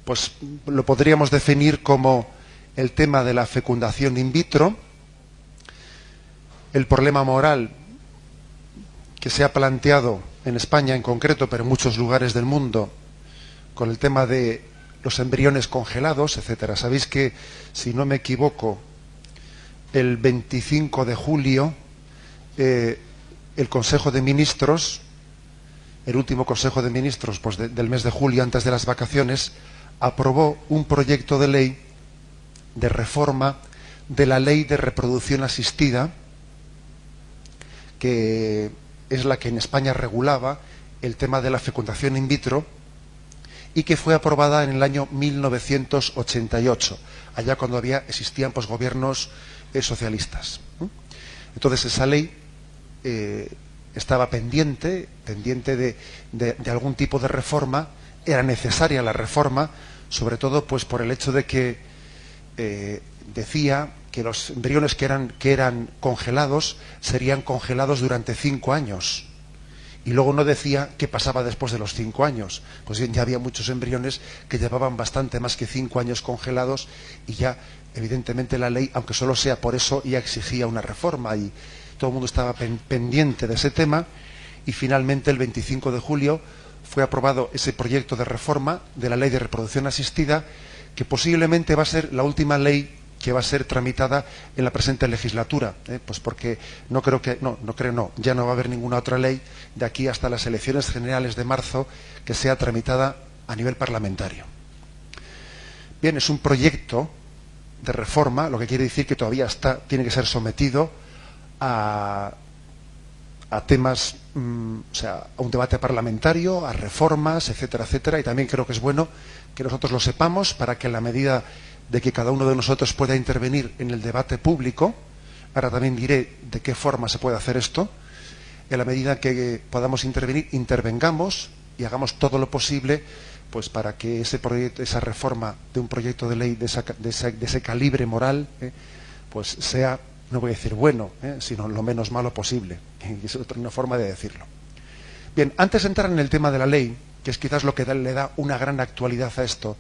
pues lo podríamos definir como el tema de la fecundación in vitro, el problema moral que se ha planteado en España en concreto, pero en muchos lugares del mundo, con el tema de los embriones congelados, etcétera. Sabéis que, si no me equivoco, el 25 de julio el Consejo de Ministros, el último Consejo de Ministros pues, del mes de julio, antes de las vacaciones, aprobó un proyecto de ley de reforma de la Ley de Reproducción Asistida, que es la que en España regulaba el tema de la fecundación in vitro, y que fue aprobada en el año 1988, allá cuando existían pues, gobiernos socialistas. Entonces esa ley estaba pendiente de algún tipo de reforma. Era necesaria la reforma, sobre todo pues por el hecho de que decía que los embriones que eran congelados serían congelados durante 5 años. Y luego no decía qué pasaba después de los 5 años. Pues bien, ya había muchos embriones que llevaban bastante más que 5 años congelados, y ya, evidentemente, la ley, aunque solo sea por eso, ya exigía una reforma, y todo el mundo estaba pendiente de ese tema, y finalmente el 25 de julio fue aprobado ese proyecto de reforma de la Ley de Reproducción Asistida, que posiblemente va a ser la última ley que va a ser tramitada en la presente legislatura, pues porque ya no va a haber ninguna otra ley de aquí hasta las elecciones generales de marzo que sea tramitada a nivel parlamentario. Bien, es un proyecto de reforma, lo que quiere decir que todavía tiene que ser sometido a temas, a un debate parlamentario, a reformas, etcétera, etcétera, y también creo que es bueno que nosotros lo sepamos para que, en la medida de que cada uno de nosotros pueda intervenir en el debate público, ahora también diré de qué forma se puede hacer esto, en la medida que podamos intervenir, intervengamos y hagamos todo lo posible pues para que esa reforma de un proyecto de ley de ese calibre moral pues sea, no voy a decir bueno, sino lo menos malo posible. Y es una forma de decirlo. Bien, antes de entrar en el tema de la ley, que es quizás lo que le da una gran actualidad a esto,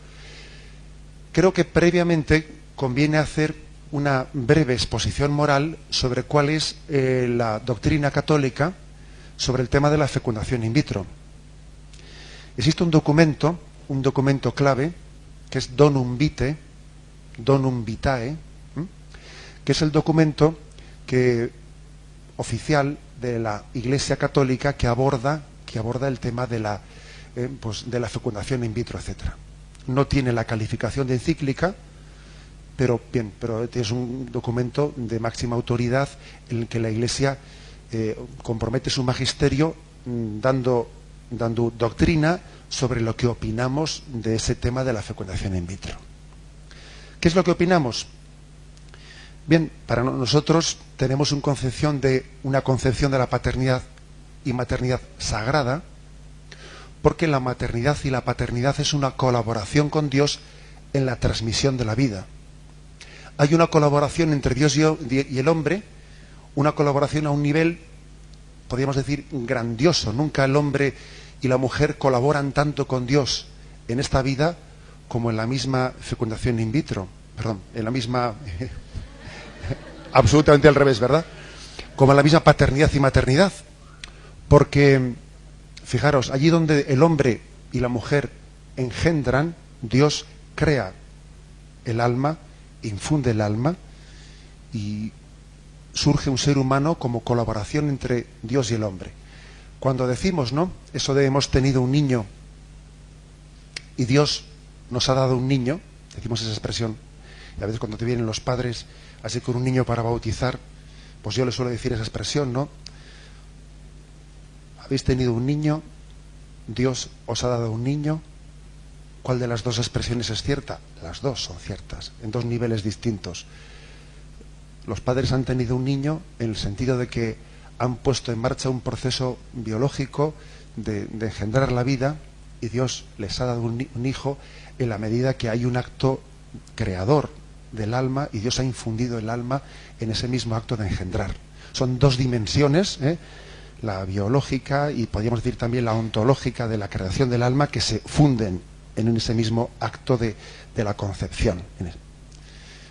creo que previamente conviene hacer una breve exposición moral sobre cuál es la doctrina católica sobre el tema de la fecundación in vitro. Existe un documento clave, que es Donum Vitae, que es el documento oficial de la Iglesia Católica que aborda el tema de la fecundación in vitro, etcétera. No tiene la calificación de encíclica, pero es un documento de máxima autoridad en el que la Iglesia compromete su magisterio dando doctrina sobre lo que opinamos de ese tema de la fecundación in vitro. ¿Qué es lo que opinamos? Bien, para nosotros tenemos una concepción de la paternidad y maternidad sagrada, porque la maternidad y la paternidad es una colaboración con Dios en la transmisión de la vida. Hay una colaboración entre Dios y el hombre, una colaboración a un nivel, podríamos decir, grandioso. Nunca el hombre y la mujer colaboran tanto con Dios en esta vida como en la misma fecundación in vitro. Perdón, en la misma... absolutamente al revés, ¿verdad? Como en la misma paternidad y maternidad. Porque, fijaros, allí donde el hombre y la mujer engendran, Dios crea el alma, infunde el alma, y surge un ser humano como colaboración entre Dios y el hombre. Cuando decimos, ¿no?, eso de hemos tenido un niño y Dios nos ha dado un niño, decimos esa expresión, y a veces cuando te vienen los padres así con un niño para bautizar, pues yo les suelo decir esa expresión, ¿no? Habéis tenido un niño, Dios os ha dado un niño. ¿Cuál de las dos expresiones es cierta? Las dos son ciertas, en dos niveles distintos. Los padres han tenido un niño en el sentido de que han puesto en marcha un proceso biológico de engendrar la vida, y Dios les ha dado un hijo en la medida que hay un acto creador del alma, y Dios ha infundido el alma en ese mismo acto de engendrar. Son dos dimensiones, la biológica y podríamos decir también la ontológica de la creación del alma, que se funden. en ese mismo acto de la concepción.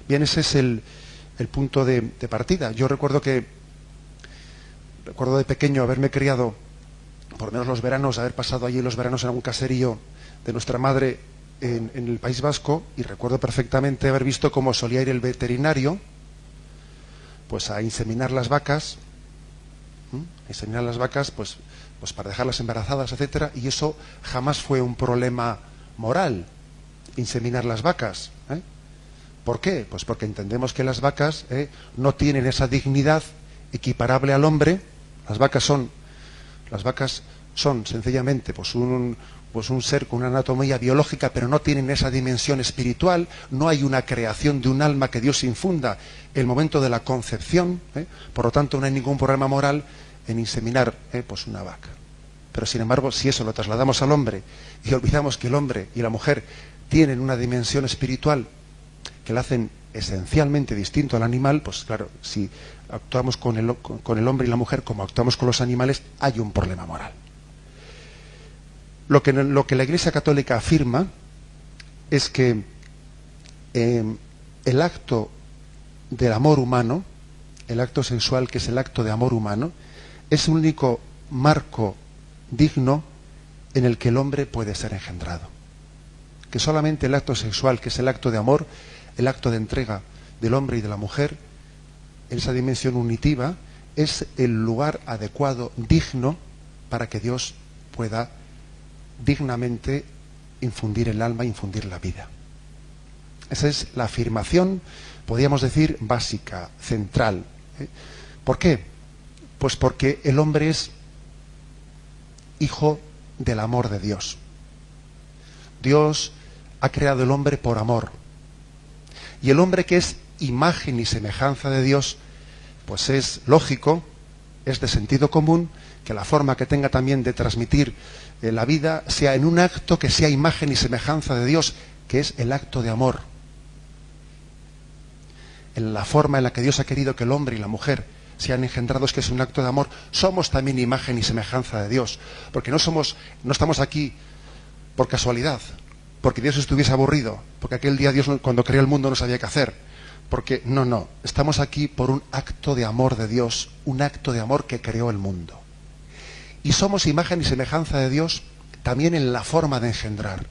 Bien, ese es el punto de partida. Yo recuerdo de pequeño haberme criado, por lo menos los veranos, haber pasado allí los veranos en algún caserío de nuestra madre en el País Vasco, y recuerdo perfectamente haber visto cómo solía ir el veterinario pues a inseminar las vacas, pues para dejarlas embarazadas, etcétera, y eso jamás fue un problema moral, inseminar las vacas. ¿Por qué? Pues porque entendemos que las vacas no tienen esa dignidad equiparable al hombre. Las vacas son sencillamente pues un ser con una anatomía biológica, pero no tienen esa dimensión espiritual. No hay una creación de un alma que Dios infunda en el momento de la concepción. Por lo tanto, no hay ningún problema moral en inseminar pues una vaca. Pero sin embargo, si eso lo trasladamos al hombre y olvidamos que el hombre y la mujer tienen una dimensión espiritual que la hacen esencialmente distinto al animal, pues claro, si actuamos con el hombre y la mujer como actuamos con los animales, hay un problema moral. Lo que la Iglesia Católica afirma es que el acto del amor humano, el acto sexual, que es el acto de amor humano, es el único marco digno en el que el hombre puede ser engendrado. Que solamente el acto sexual, que es el acto de amor, el acto de entrega del hombre y de la mujer, en esa dimensión unitiva, es el lugar adecuado, digno, para que Dios pueda dignamente infundir el alma, infundir la vida. Esa es la afirmación, podríamos decir, básica, central. ¿Por qué? Pues porque el hombre es hijo del amor de Dios. Dios ha creado el hombre por amor. Y el hombre, que es imagen y semejanza de Dios, pues es lógico, es de sentido común, que la forma que tenga también de transmitir la vida sea en un acto que sea imagen y semejanza de Dios, que es el acto de amor. En la forma en la que Dios ha querido que el hombre y la mujer sean engendrados, que es un acto de amor, somos también imagen y semejanza de Dios, porque no estamos aquí por casualidad, porque Dios estuviese aburrido, porque aquel día Dios, cuando creó el mundo, no sabía qué hacer, porque no, estamos aquí por un acto de amor de Dios, un acto de amor que creó el mundo. Y somos imagen y semejanza de Dios también en la forma de engendrar.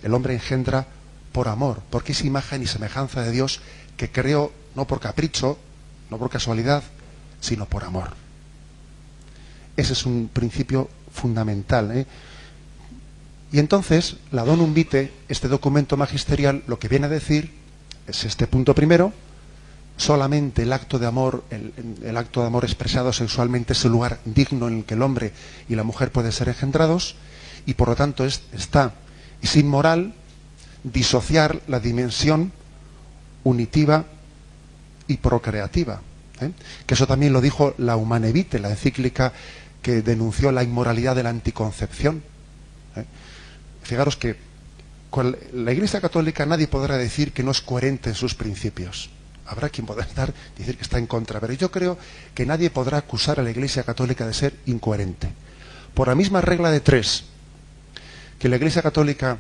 El hombre engendra por amor, porque es imagen y semejanza de Dios que creó no por capricho, no por casualidad, sino por amor. Ese es un principio fundamental. Y entonces, la Donum Vitae, este documento magisterial, lo que viene a decir es este punto primero: solamente el acto de amor, el acto de amor expresado sexualmente, es el lugar digno en el que el hombre y la mujer pueden ser engendrados, y por lo tanto es inmoral disociar la dimensión unitiva y procreativa. Que eso también lo dijo la Humanae Vitae, la encíclica que denunció la inmoralidad de la anticoncepción. Fijaros que con la Iglesia Católica nadie podrá decir que no es coherente en sus principios. Habrá quien podrá decir que está en contra, pero yo creo que nadie podrá acusar a la Iglesia Católica de ser incoherente. Por la misma regla de tres que la Iglesia Católica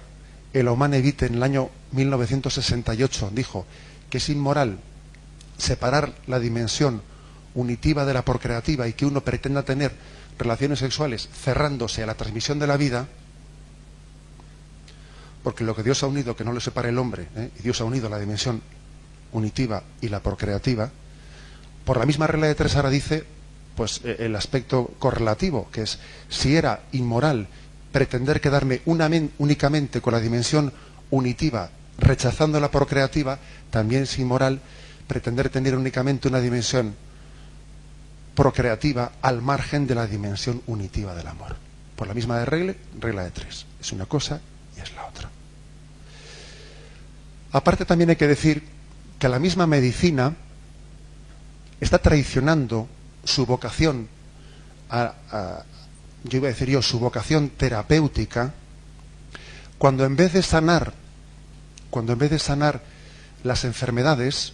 en la Humanae Vitae en el año 1968 dijo que es inmoral separar la dimensión unitiva de la procreativa y que uno pretenda tener relaciones sexuales cerrándose a la transmisión de la vida, porque lo que Dios ha unido que no lo separe el hombre, y Dios ha unido la dimensión unitiva y la procreativa, por la misma regla de tres ahora dice pues el aspecto correlativo, que es: si era inmoral pretender quedarme únicamente con la dimensión unitiva, rechazando la procreativa, también es inmoral pretender tener únicamente una dimensión procreativa al margen de la dimensión unitiva del amor. Por la misma regla de tres. Es una cosa y es la otra. Aparte, también hay que decir que la misma medicina está traicionando su vocación su vocación terapéutica, cuando en vez de sanar las enfermedades,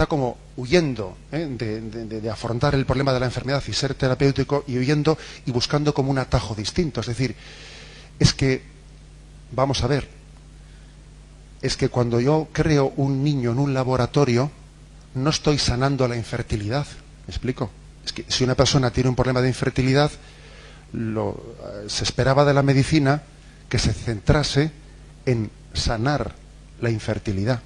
está como huyendo de afrontar el problema de la enfermedad y ser terapéutico, y huyendo y buscando como un atajo distinto. Es decir, es que, vamos a ver, es que cuando yo creo un niño en un laboratorio, no estoy sanando la infertilidad. ¿Me explico? Es que si una persona tiene un problema de infertilidad, se esperaba de la medicina que se centrase en sanar la infertilidad.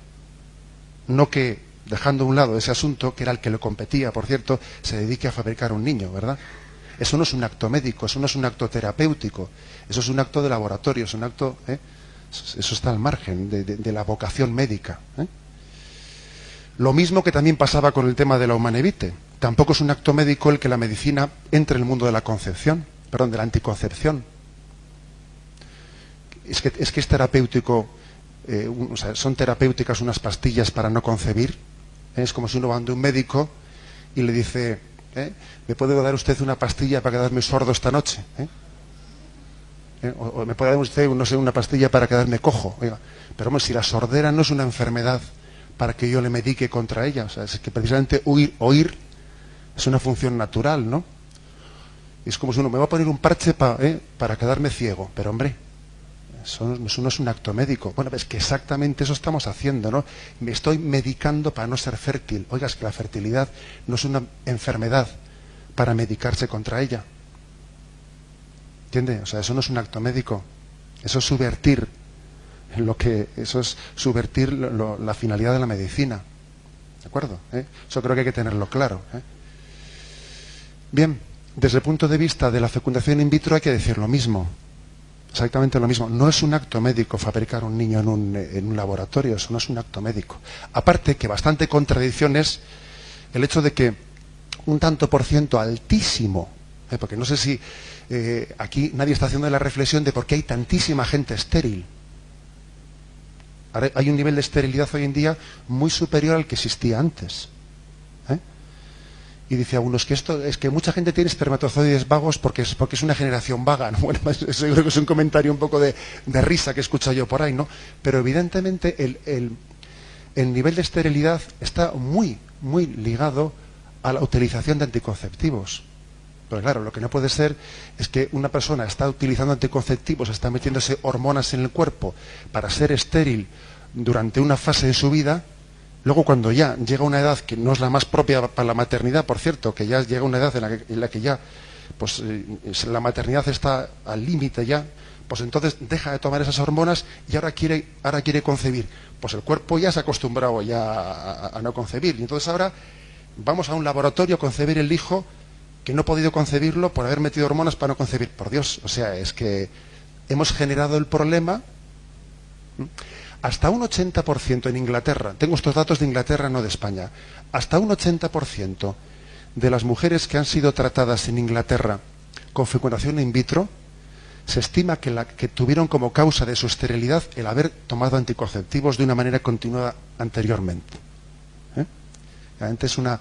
No que, dejando a un lado ese asunto, que era el que le competía, por cierto, se dedique a fabricar un niño, ¿verdad? Eso no es un acto médico, eso no es un acto terapéutico, eso es un acto de laboratorio, es un acto... Eso está al margen de la vocación médica. Lo mismo que también pasaba con el tema de la Humanae Vitae. Tampoco es un acto médico el que la medicina entre en el mundo de la concepción, perdón, de la anticoncepción. Es que es terapéutico, o sea, son terapéuticas unas pastillas para no concebir. Es como si uno va a un médico y le dice, ¿me puede dar usted una pastilla para quedarme sordo esta noche? O me puede dar usted, no sé, una pastilla para quedarme cojo. Oiga, pero hombre, si la sordera no es una enfermedad para que yo le medique contra ella, o sea, es que precisamente oír es una función natural, ¿no? Es como si uno me va a poner un parche para quedarme ciego, pero hombre, eso no es un acto médico. Bueno, es que exactamente eso estamos haciendo, ¿no? Me estoy medicando para no ser fértil. Oiga, es que la fertilidad no es una enfermedad para medicarse contra ella. ¿Entiende? O sea, eso no es un acto médico. Eso es subvertir la finalidad de la medicina. ¿De acuerdo? Eso creo que hay que tenerlo claro. Bien, desde el punto de vista de la fecundación in vitro hay que decir lo mismo. Exactamente lo mismo. No es un acto médico fabricar un niño en un laboratorio. Eso no es un acto médico. Aparte que bastante contradicción es el hecho de que un tanto por ciento altísimo, porque no sé si aquí nadie está haciendo la reflexión de por qué hay tantísima gente estéril. Ahora, hay un nivel de esterilidad hoy en día muy superior al que existía antes. Y dice a unos que esto es que mucha gente tiene espermatozoides vagos porque es una generación vaga, ¿no? Bueno, eso yo creo que es un comentario un poco de risa que he escuchado yo por ahí, ¿no? Pero evidentemente el nivel de esterilidad está muy, muy ligado a la utilización de anticonceptivos. Pero claro, lo que no puede ser es que una persona está utilizando anticonceptivos, está metiéndose hormonas en el cuerpo para ser estéril durante una fase de su vida. Luego, cuando ya llega una edad que no es la más propia para la maternidad, por cierto, que ya llega una edad en la que ya pues la maternidad está al límite ya, pues entonces deja de tomar esas hormonas y ahora quiere concebir. Pues el cuerpo ya se ha acostumbrado ya a no concebir. Y entonces ahora vamos a un laboratorio a concebir el hijo que no ha podido concebirlo por haber metido hormonas para no concebir. Por Dios, o sea, es que hemos generado el problema. Hasta un 80% en Inglaterra, tengo estos datos de Inglaterra, no de España, hasta un 80% de las mujeres que han sido tratadas en Inglaterra con fecundación in vitro, se estima que tuvieron como causa de su esterilidad el haber tomado anticonceptivos de una manera continuada anteriormente. Realmente es una...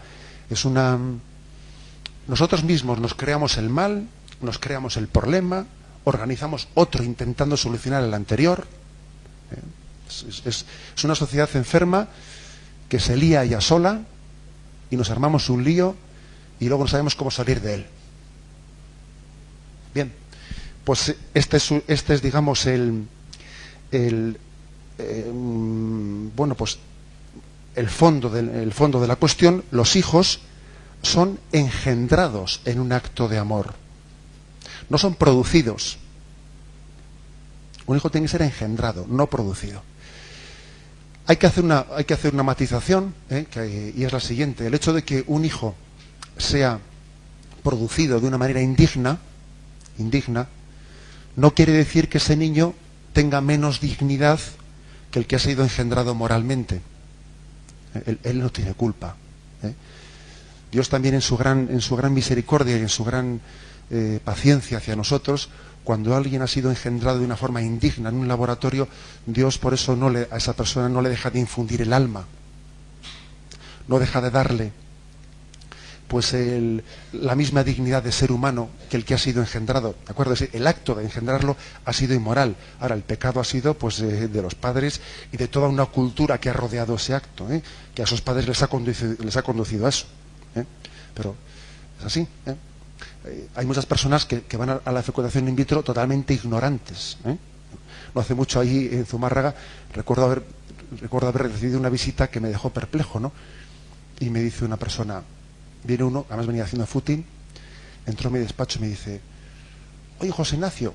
Nosotros mismos nos creamos el mal, nos creamos el problema, organizamos otro intentando solucionar el anterior. Es una sociedad enferma que se lía ella sola y nos armamos un lío y luego no sabemos cómo salir de él. Bien, pues este es digamos bueno, pues el fondo de la cuestión. Los hijos son engendrados en un acto de amor, no son producidos. Un hijo tiene que ser engendrado, no producido. Hay que hacer una matización, y es la siguiente: el hecho de que un hijo sea producido de una manera indigna, no quiere decir que ese niño tenga menos dignidad que el que ha sido engendrado moralmente. Él no tiene culpa. Dios también en su gran misericordia y en su gran paciencia hacia nosotros, cuando alguien ha sido engendrado de una forma indigna en un laboratorio, Dios por eso a esa persona no le deja de infundir el alma, no deja de darle pues la misma dignidad de ser humano que el que ha sido engendrado, ¿de acuerdo? Es decir, el acto de engendrarlo ha sido inmoral. Ahora, el pecado ha sido pues de los padres y de toda una cultura que ha rodeado ese acto, que a esos padres les ha conducido a eso. Pero es así. Hay muchas personas que van a la fecundación in vitro totalmente ignorantes. No hace mucho ahí en Zumárraga recuerdo haber recibido una visita que me dejó perplejo, ¿no? Y me dice una persona, viene uno, además venía haciendo footing, entró a mi despacho y me dice: oye, José Ignacio,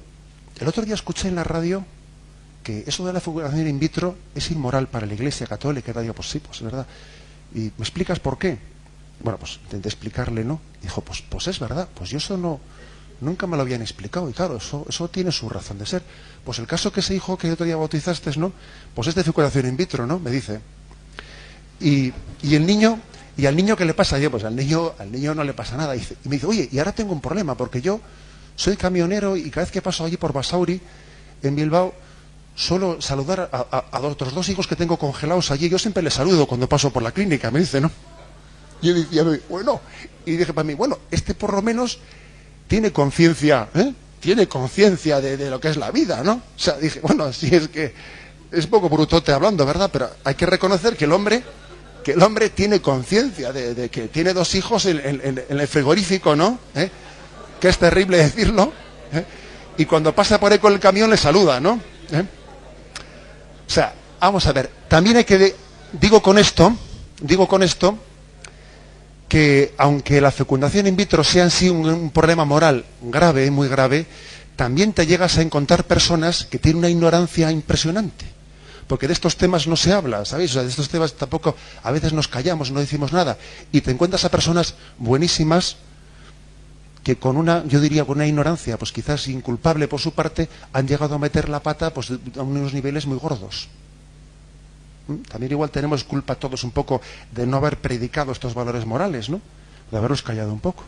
el otro día escuché en la radio que eso de la fecundación in vitro es inmoral para la Iglesia Católica. Y le digo, pues sí, pues es verdad. ¿Y me explicas por qué? Bueno, pues intenté explicarle, ¿no? Dijo, pues es verdad, pues yo eso nunca me lo habían explicado. Y claro, eso tiene su razón de ser. Pues el caso que ese hijo que el otro día bautizaste, ¿no? Pues es de fecundación in vitro, ¿no? Me dice. Y el niño, ¿y al niño qué le pasa? Yo, pues al niño no le pasa nada. Y me dice, oye, y ahora tengo un problema, porque yo soy camionero y cada vez que paso allí por Basauri, en Bilbao, suelo saludar a otros dos hijos que tengo congelados allí. Yo siempre les saludo cuando paso por la clínica, me dice, ¿no? Y yo decía, bueno, y dije para mí, bueno, este por lo menos tiene conciencia, tiene conciencia de lo que es la vida, ¿no? O sea, dije, bueno, sí, es que es poco brutote hablando, ¿verdad? Pero hay que reconocer que el hombre tiene conciencia de que tiene dos hijos en el frigorífico, ¿no? Que es terrible decirlo, y cuando pasa por ahí con el camión le saluda, ¿no? O sea, vamos a ver, también hay que, digo con esto, que aunque la fecundación in vitro sea en sí un problema moral grave, muy grave, también te llegas a encontrar personas que tienen una ignorancia impresionante. Porque de estos temas no se habla, ¿sabéis? O sea, de estos temas tampoco, a veces nos callamos, no decimos nada. Y te encuentras a personas buenísimas que con yo diría, con una ignorancia, pues quizás inculpable por su parte, han llegado a meter la pata pues a unos niveles muy gordos. También igual tenemos culpa todos un poco de no haber predicado estos valores morales, ¿no? De haberlos callado un poco.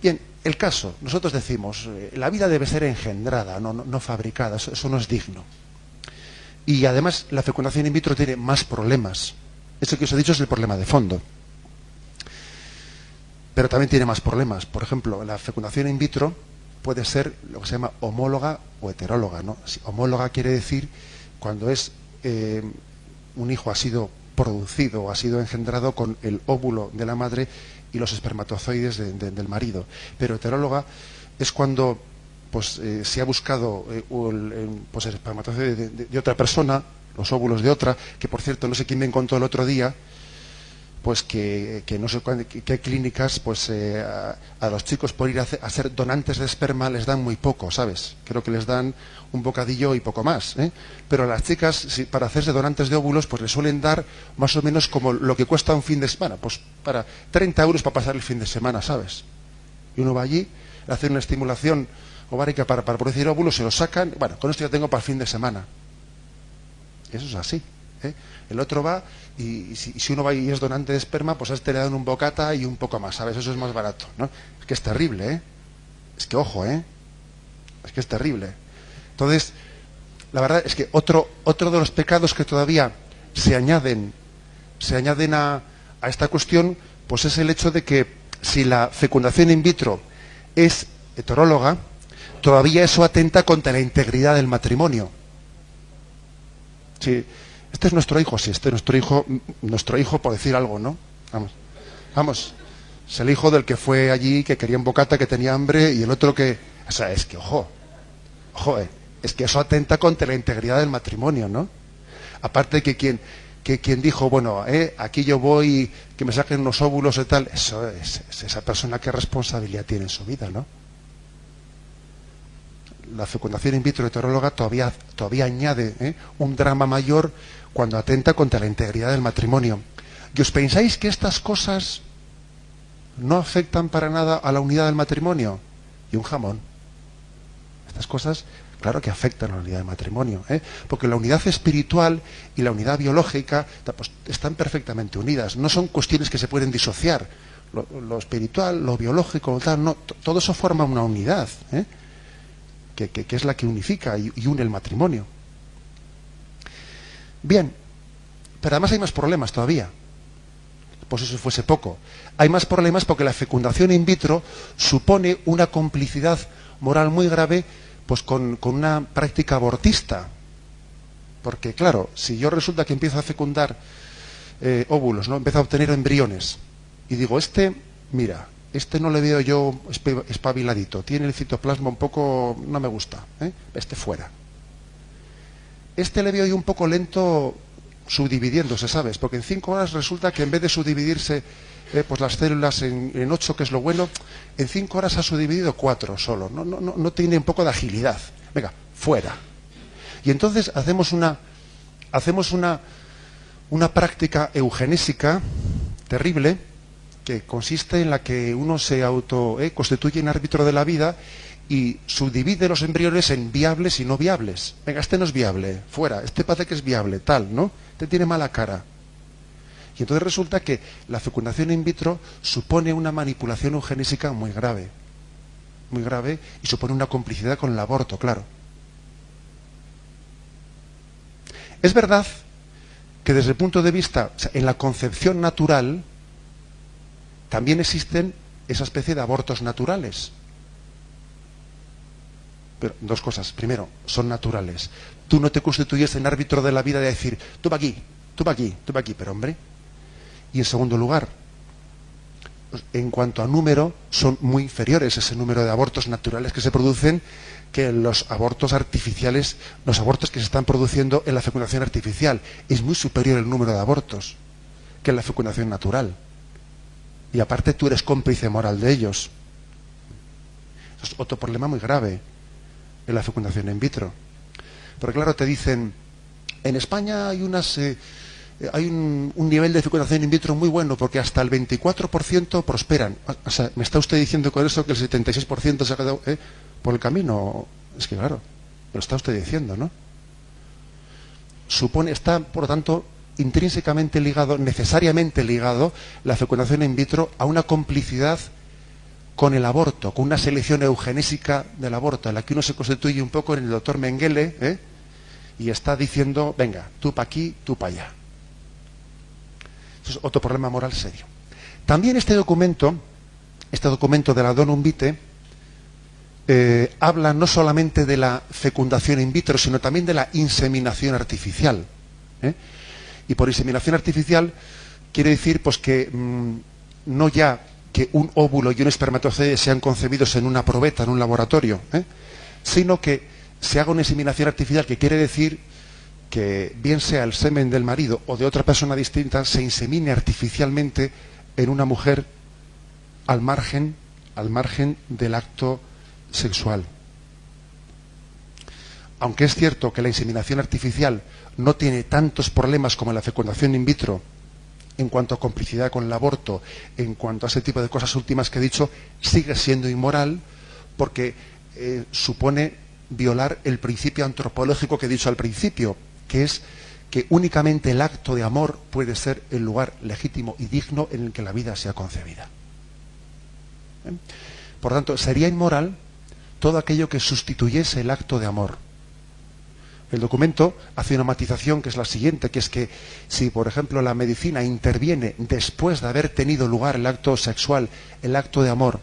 Bien, el caso, nosotros decimos, la vida debe ser engendrada, no fabricada, eso no es digno. Y además la fecundación in vitro tiene más problemas. Eso que os he dicho es el problema de fondo. Pero también tiene más problemas. Por ejemplo, la fecundación in vitro puede ser lo que se llama homóloga o heteróloga, ¿no? Homóloga quiere decir cuando es un hijo ha sido producido o ha sido engendrado con el óvulo de la madre y los espermatozoides del marido. Pero heteróloga es cuando pues se ha buscado pues el espermatozoide de otra persona, los óvulos de otra, que por cierto no sé quién me contó el otro día, pues que no sé qué clínicas pues a los chicos por ir a ser donantes de esperma les dan muy poco, ¿sabes? Creo que les dan un bocadillo y poco más, pero a las chicas para hacerse donantes de óvulos pues les suelen dar más o menos como lo que cuesta un fin de semana, pues para 30 euros para pasar el fin de semana, ¿sabes? Y uno va allí, le hace una estimulación ovárica para producir óvulos, se los sacan, bueno, con esto ya tengo para el fin de semana. Eso es así. El otro va y si uno va y es donante de esperma, pues a este le dan un bocata y un poco más, ¿sabes? Eso es más barato, ¿no? Es que es terrible, Es que ojo, es que es terrible. Entonces, la verdad es que otro de los pecados que todavía se añaden a esta cuestión, pues es el hecho de que si la fecundación in vitro es heteróloga, todavía eso atenta contra la integridad del matrimonio. Sí. Este es nuestro hijo, sí, este es nuestro hijo por decir algo, ¿no? Vamos, es el hijo del que fue allí, que quería un bocata, que tenía hambre, y el otro que... O sea, es que, ojo, es que eso atenta contra la integridad del matrimonio, ¿no? Aparte que quien dijo, bueno, aquí yo voy, que me saquen unos óvulos y tal, eso es esa persona qué responsabilidad tiene en su vida, ¿no? La fecundación in vitro heteróloga todavía añade un drama mayor cuando atenta contra la integridad del matrimonio. ¿Y os pensáis que estas cosas no afectan para nada a la unidad del matrimonio? Y un jamón. Estas cosas, claro que afectan a la unidad del matrimonio, porque la unidad espiritual y la unidad biológica pues, están perfectamente unidas. No son cuestiones que se pueden disociar. Lo espiritual, lo biológico, tal, no, todo eso forma una unidad, que es la que unifica y une el matrimonio. Bien, pero además hay más problemas todavía. pues eso fuese poco. Hay más problemas porque la fecundación in vitro supone una complicidad moral muy grave pues con una práctica abortista. Porque claro, si yo resulta que empiezo a fecundar óvulos, ¿no? Empiezo a obtener embriones y digo, mira, no le veo yo espabiladito, tiene el citoplasma un poco, no me gusta, fuera. Le veo yo un poco lento subdividiéndose, ¿sabes? Porque en 5 horas resulta que en vez de subdividirse pues las células en 8, que es lo bueno, en 5 horas ha subdividido 4 solo. No tiene un poco de agilidad. Venga, fuera. Y entonces hacemos una práctica eugenésica terrible, que consiste en la que uno se constituye en árbitro de la vida y subdivide los embriones en viables y no viables. Venga, no es viable, fuera, parece que es viable, tal, ¿no? Tiene mala cara. Y entonces resulta que la fecundación in vitro supone una manipulación eugenésica muy grave, y supone una complicidad con el aborto, claro. Es verdad que desde el punto de vista, en la concepción natural, también existen esa especie de abortos naturales. Pero 2 cosas. Primero, son naturales. Tú no te constituyes en árbitro de la vida de decir, tú va aquí, tú va aquí, tú va aquí, pero hombre. Y en segundo lugar, en cuanto a número, son muy inferiores ese número de abortos naturales que se producen que los abortos artificiales, los abortos que se están produciendo en la fecundación artificial. Es muy superior el número de abortos que en la fecundación natural. Y aparte tú eres cómplice moral de ellos. Eso es otro problema muy grave en la fecundación in vitro. Porque claro, te dicen, en España hay un nivel de fecundación in vitro muy bueno, porque hasta el 24% prosperan. O sea, ¿me está usted diciendo con eso que el 76% se ha quedado por el camino? Es que claro, lo está usted diciendo, ¿no? Está, por lo tanto, intrínsecamente ligado, necesariamente ligado, la fecundación in vitro a una complicidad con el aborto, con una selección eugenésica del aborto, en la que uno se constituye un poco en el doctor Mengele, y está diciendo, venga, tú para aquí, tú para allá. Eso es otro problema moral serio. También este documento de la Donum Vitae, habla no solamente de la fecundación in vitro, sino también de la inseminación artificial. Y por inseminación artificial quiere decir pues que no ya que un óvulo y un espermatozoide sean concebidos en una probeta, en un laboratorio, sino que se haga una inseminación artificial, que quiere decir que bien sea el semen del marido o de otra persona distinta, se insemine artificialmente en una mujer al margen del acto sexual. Aunque es cierto que la inseminación artificial no tiene tantos problemas como la fecundación in vitro en cuanto a complicidad con el aborto, en cuanto a ese tipo de cosas últimas que he dicho, sigue siendo inmoral porque supone violar el principio antropológico que he dicho al principio, que es que únicamente el acto de amor puede ser el lugar legítimo y digno en el que la vida sea concebida. Por tanto, sería inmoral todo aquello que sustituyese el acto de amor. El documento hace una matización que es la siguiente, que es que si, por ejemplo, la medicina interviene después de haber tenido lugar el acto sexual, el acto de amor,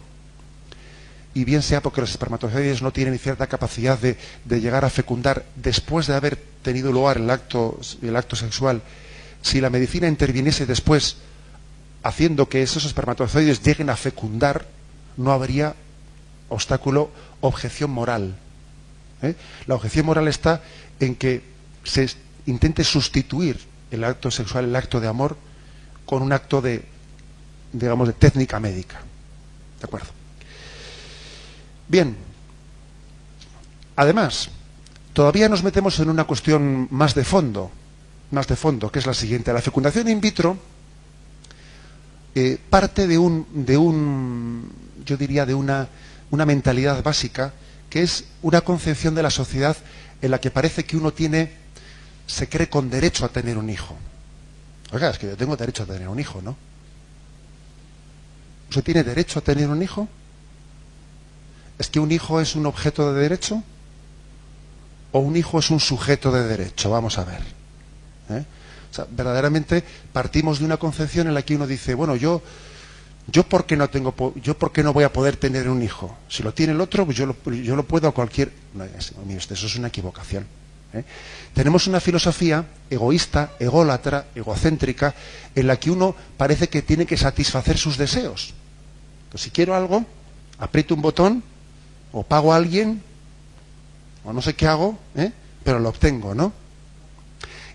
y bien sea porque los espermatozoides no tienen cierta capacidad de llegar a fecundar después de haber tenido lugar el acto sexual, si la medicina interviniese después haciendo que esos espermatozoides lleguen a fecundar, no habría objeción moral. La objeción moral está en que se intente sustituir el acto sexual, el acto de amor, con un acto de técnica médica. ¿De acuerdo? Bien. Además, todavía nos metemos en una cuestión más de fondo, que es la siguiente. La fecundación in vitro parte de una mentalidad básica, que es una concepción de la sociedad en la que parece que uno se cree con derecho a tener un hijo. Oiga, es que yo tengo derecho a tener un hijo, ¿no? ¿Usted tiene derecho a tener un hijo? ¿Es que un hijo es un objeto de derecho? ¿O un hijo es un sujeto de derecho? Vamos a ver. O sea, verdaderamente partimos de una concepción en la que uno dice, bueno, yo por qué no tengo, yo por qué no voy a poder tener un hijo. Si lo tiene el otro, pues yo lo puedo a cualquier. No, mire usted, eso es una equivocación. Tenemos una filosofía egoísta, ególatra, egocéntrica, en la que uno parece que tiene que satisfacer sus deseos. Pues si quiero algo, aprieto un botón, o pago a alguien, o no sé qué hago, pero lo obtengo, ¿no?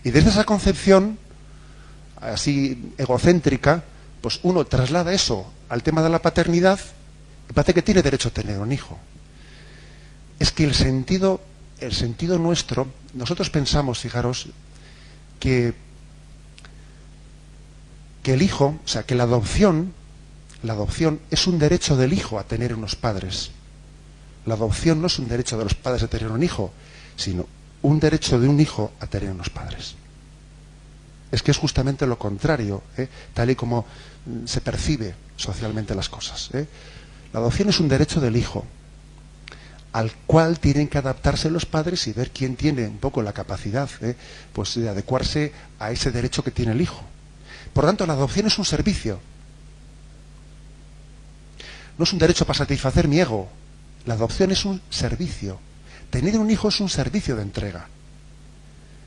Y desde esa concepción, así egocéntrica, pues uno traslada eso al tema de la paternidad y parece que tiene derecho a tener un hijo. Es que el sentido nuestro, nosotros pensamos, fijaros, que el hijo, o sea, que la adopción es un derecho del hijo a tener unos padres. La adopción no es un derecho de los padres a tener un hijo, sino un derecho de un hijo a tener unos padres. Es que es justamente lo contrario, tal y como se percibe socialmente las cosas. La adopción es un derecho del hijo, al cual tienen que adaptarse los padres y ver quién tiene un poco la capacidad pues de adecuarse a ese derecho que tiene el hijo. Por tanto, la adopción es un servicio. No es un derecho para satisfacer mi ego. La adopción es un servicio. Tener un hijo es un servicio de entrega.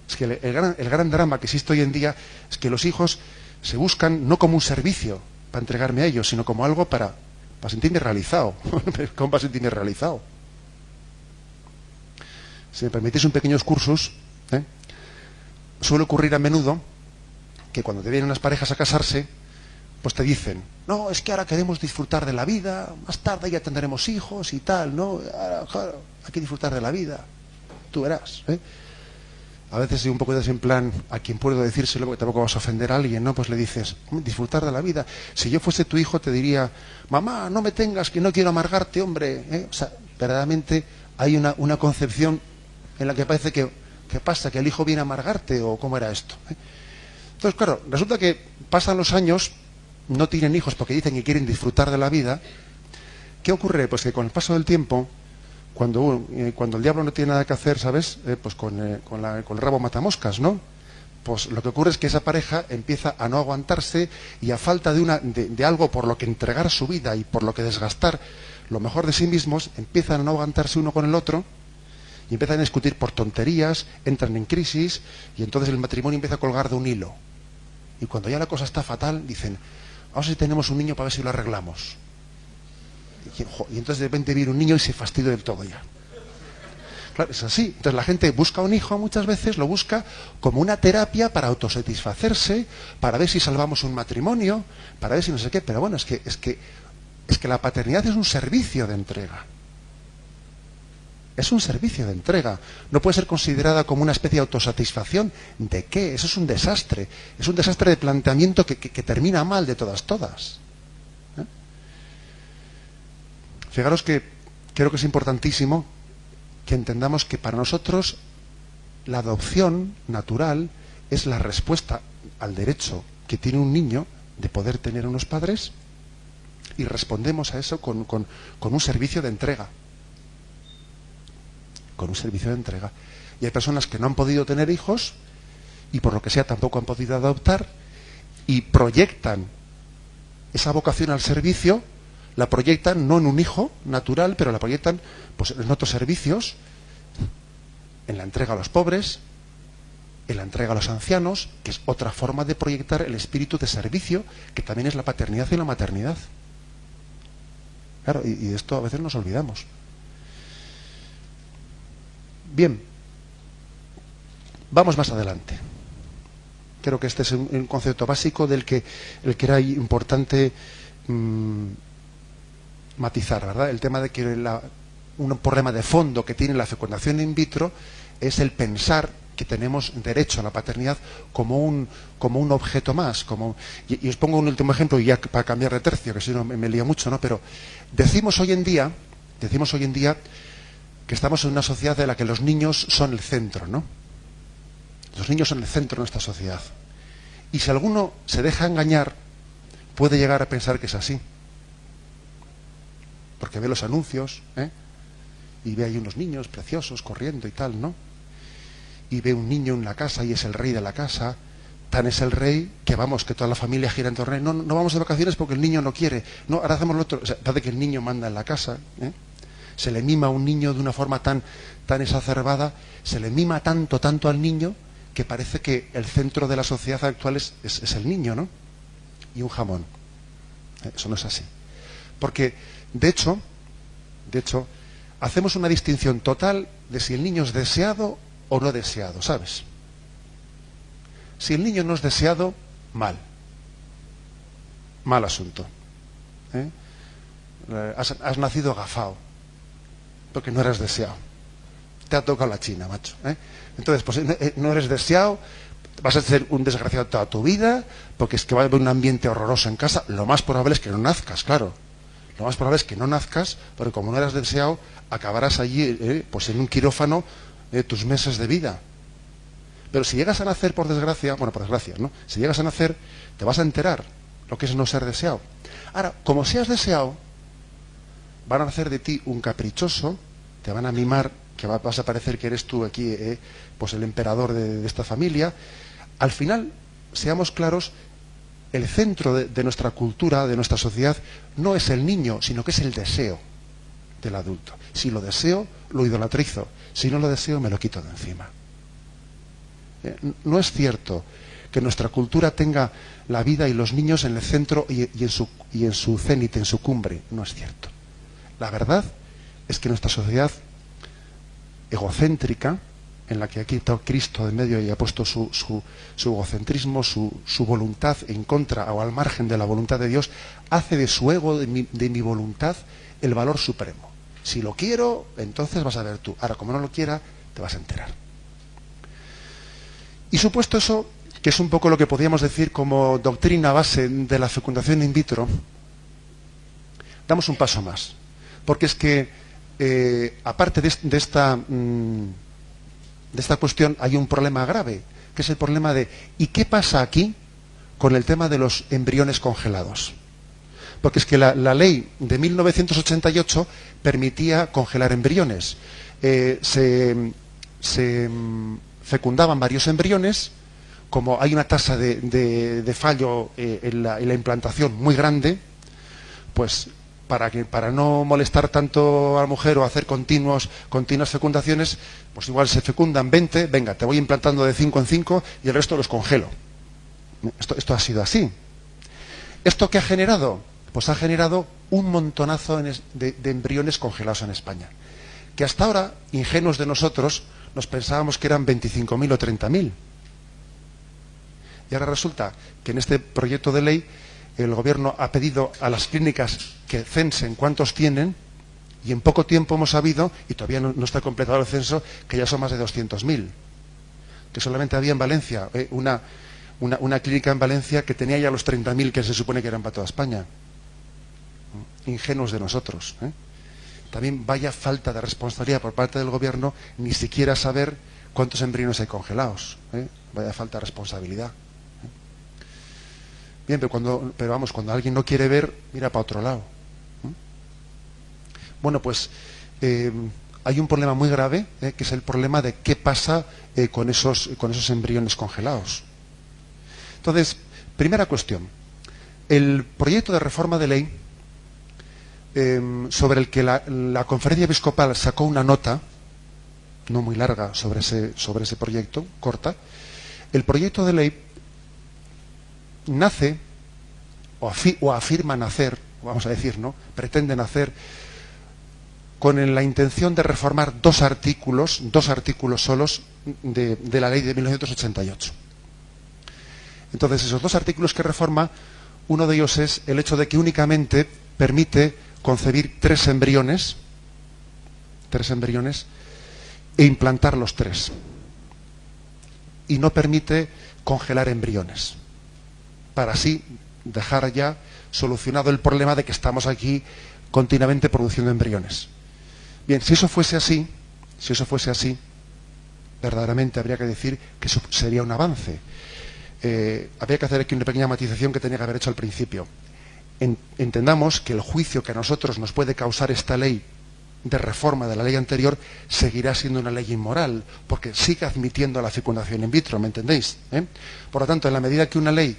Es que el gran drama que existe hoy en día es que los hijos se buscan no como un servicio para entregarme a ellos, sino como algo para sentirme realizado. ¿Cómo para sentirme realizado? Si me permitís un pequeño excursus, suele ocurrir a menudo que cuando te vienen las parejas a casarse, pues te dicen, no, es que ahora queremos disfrutar de la vida, más tarde ya tendremos hijos y tal, ¿no? Ahora, claro, hay que disfrutar de la vida, tú verás, A veces un poco de en plan, a quien puedo decírselo, porque tampoco vas a ofender a alguien, ¿no? Pues le dices, disfrutar de la vida. Si yo fuese tu hijo te diría, mamá, no me tengas, que no quiero amargarte, hombre. O sea, verdaderamente hay una concepción en la que parece que pasa, que el hijo viene a amargarte, o cómo era esto. Entonces, claro, resulta que pasan los años, no tienen hijos porque dicen que quieren disfrutar de la vida. ¿Qué ocurre? Pues que con el paso del tiempo, cuando el diablo no tiene nada que hacer, ¿sabes? Pues con el rabo matamoscas, ¿no? Pues lo que ocurre es que esa pareja empieza a no aguantarse y a falta de algo por lo que entregar su vida y por lo que desgastar lo mejor de sí mismos, empiezan a no aguantarse uno con el otro y empiezan a discutir por tonterías, entran en crisis y entonces el matrimonio empieza a colgar de un hilo. Y cuando ya la cosa está fatal, dicen, vamos a ver si tenemos un niño para ver si lo arreglamos. Y entonces de repente viene un niño y se fastidia del todo ya. Claro, es así. Entonces la gente busca un hijo, muchas veces lo busca como una terapia para autosatisfacerse, para ver si salvamos un matrimonio, para ver si no sé qué. Pero bueno, es que la paternidad es un servicio de entrega. Es un servicio de entrega. No puede ser considerada como una especie de autosatisfacción. ¿De qué? Eso es un desastre. Es un desastre de planteamiento que termina mal de todas. Fijaros que creo que es importantísimo que entendamos que para nosotros la adopción natural es la respuesta al derecho que tiene un niño de poder tener unos padres, y respondemos a eso con un servicio de entrega. Con un servicio de entrega. Y hay personas que no han podido tener hijos y por lo que sea tampoco han podido adoptar y proyectan esa vocación al servicio, la proyectan no en un hijo natural, pero la proyectan pues en otros servicios, en la entrega a los pobres, en la entrega a los ancianos, que es otra forma de proyectar el espíritu de servicio, que también es la paternidad y la maternidad. Claro, y de esto a veces nos olvidamos. Bien, vamos más adelante. Creo que este es un concepto básico del que era importante matizar, ¿verdad? El tema de que un problema de fondo que tiene la fecundación in vitro es el pensar que tenemos derecho a la paternidad como un objeto más. Y os pongo un último ejemplo, ya para cambiar de tercio, que si no me lío mucho, ¿no? Pero decimos hoy en día que estamos en una sociedad en la que los niños son el centro, ¿no? Los niños son el centro de nuestra sociedad. Y si alguno se deja engañar, puede llegar a pensar que es así. Porque ve los anuncios, y ve ahí unos niños preciosos corriendo y tal, ¿no? Y ve un niño en la casa y es el rey de la casa, tan es el rey que vamos, que toda la familia gira en torno a él. No, no vamos de vacaciones porque el niño no quiere. No, ahora hacemos lo otro. O sea, parece que el niño manda en la casa. Se le mima a un niño de una forma tan exacerbada, se le mima tanto al niño, que parece que el centro de la sociedad actual es el niño, ¿no? Y un jamón. Eso no es así. Porque, de hecho, hacemos una distinción total de si el niño es deseado o no deseado, ¿sabes? Si el niño no es deseado, mal asunto. Has nacido agafado, porque no eres deseado. Te ha tocado la china, macho. Entonces, pues no eres deseado, vas a ser un desgraciado toda tu vida, porque es que va a haber un ambiente horroroso en casa. Lo más probable es que no nazcas, claro. Lo más probable es que no nazcas, porque como no eras deseado, acabarás allí, pues en un quirófano, tus meses de vida. Pero si llegas a nacer por desgracia, bueno, por desgracia, ¿no? Si llegas a nacer, te vas a enterar lo que es no ser deseado. Ahora, como seas deseado, van a hacer de ti un caprichoso, te van a mimar, que vas a parecer que eres tú aquí, pues el emperador de esta familia. Al final, seamos claros, el centro de nuestra cultura, de nuestra sociedad, no es el niño, sino que es el deseo del adulto. Si lo deseo, lo idolatrizo. Si no lo deseo, me lo quito de encima. No es cierto que nuestra cultura tenga la vida y los niños en el centro y en su cénit, en su cumbre. No es cierto. La verdad es que nuestra sociedad egocéntrica, en la que ha quitado Cristo de medio y ha puesto su egocentrismo, su voluntad en contra o al margen de la voluntad de Dios, hace de su ego, de mi voluntad, el valor supremo. Si lo quiero, entonces vas a ver tú. Ahora, como no lo quiera, te vas a enterar. Y supuesto eso, que es un poco lo que podríamos decir como doctrina base de la fecundación in vitro, damos un paso más. Porque es que, aparte de esta cuestión, hay un problema grave, que es el problema de ¿y qué pasa aquí con el tema de los embriones congelados? Porque es que la ley de 1988 permitía congelar embriones. Se fecundaban varios embriones, como hay una tasa de fallo en la implantación muy grande, pues para no molestar tanto a la mujer o hacer continuas fecundaciones, pues igual se fecundan 20, venga, te voy implantando de 5 en 5 y el resto los congelo. Esto ha sido así. ¿Esto qué ha generado? Pues ha generado un montonazo de embriones congelados en España, que hasta ahora, ingenuos de nosotros, nos pensábamos que eran 25.000 o 30.000. Y ahora resulta que en este proyecto de ley el gobierno ha pedido a las clínicas que censen cuántos tienen, y en poco tiempo hemos sabido, y todavía no está completado el censo, que ya son más de 200.000. Que solamente había en Valencia una clínica en Valencia que tenía ya los 30.000 que se supone que eran para toda España. Ingenuos de nosotros. También vaya falta de responsabilidad por parte del gobierno ni siquiera saber cuántos embriones hay congelados. Vaya falta de responsabilidad. Bien, pero vamos, cuando alguien no quiere ver, mira para otro lado. Bueno, pues hay un problema muy grave, que es el problema de qué pasa con esos embriones congelados. Entonces, primera cuestión. El proyecto de reforma de ley sobre el que la Conferencia Episcopal sacó una nota, no muy larga, sobre ese proyecto, corta. El proyecto de ley nace, o afirma nacer, vamos a decir, ¿no? Pretende nacer con la intención de reformar dos artículos solos de la ley de 1988. Entonces, esos dos artículos que reforma, uno de ellos es el hecho de que únicamente permite concebir tres embriones e implantar los tres. Y no permite congelar embriones, para así dejar ya solucionado el problema de que estamos aquí continuamente produciendo embriones. Bien, si eso fuese así, verdaderamente habría que decir que eso sería un avance. Habría que hacer aquí una pequeña matización que tenía que haber hecho al principio. Entendamos que el juicio que a nosotros nos puede causar esta ley de reforma de la ley anterior seguirá siendo una ley inmoral, porque sigue admitiendo la fecundación in vitro, ¿me entendéis? Por lo tanto, en la medida que una ley,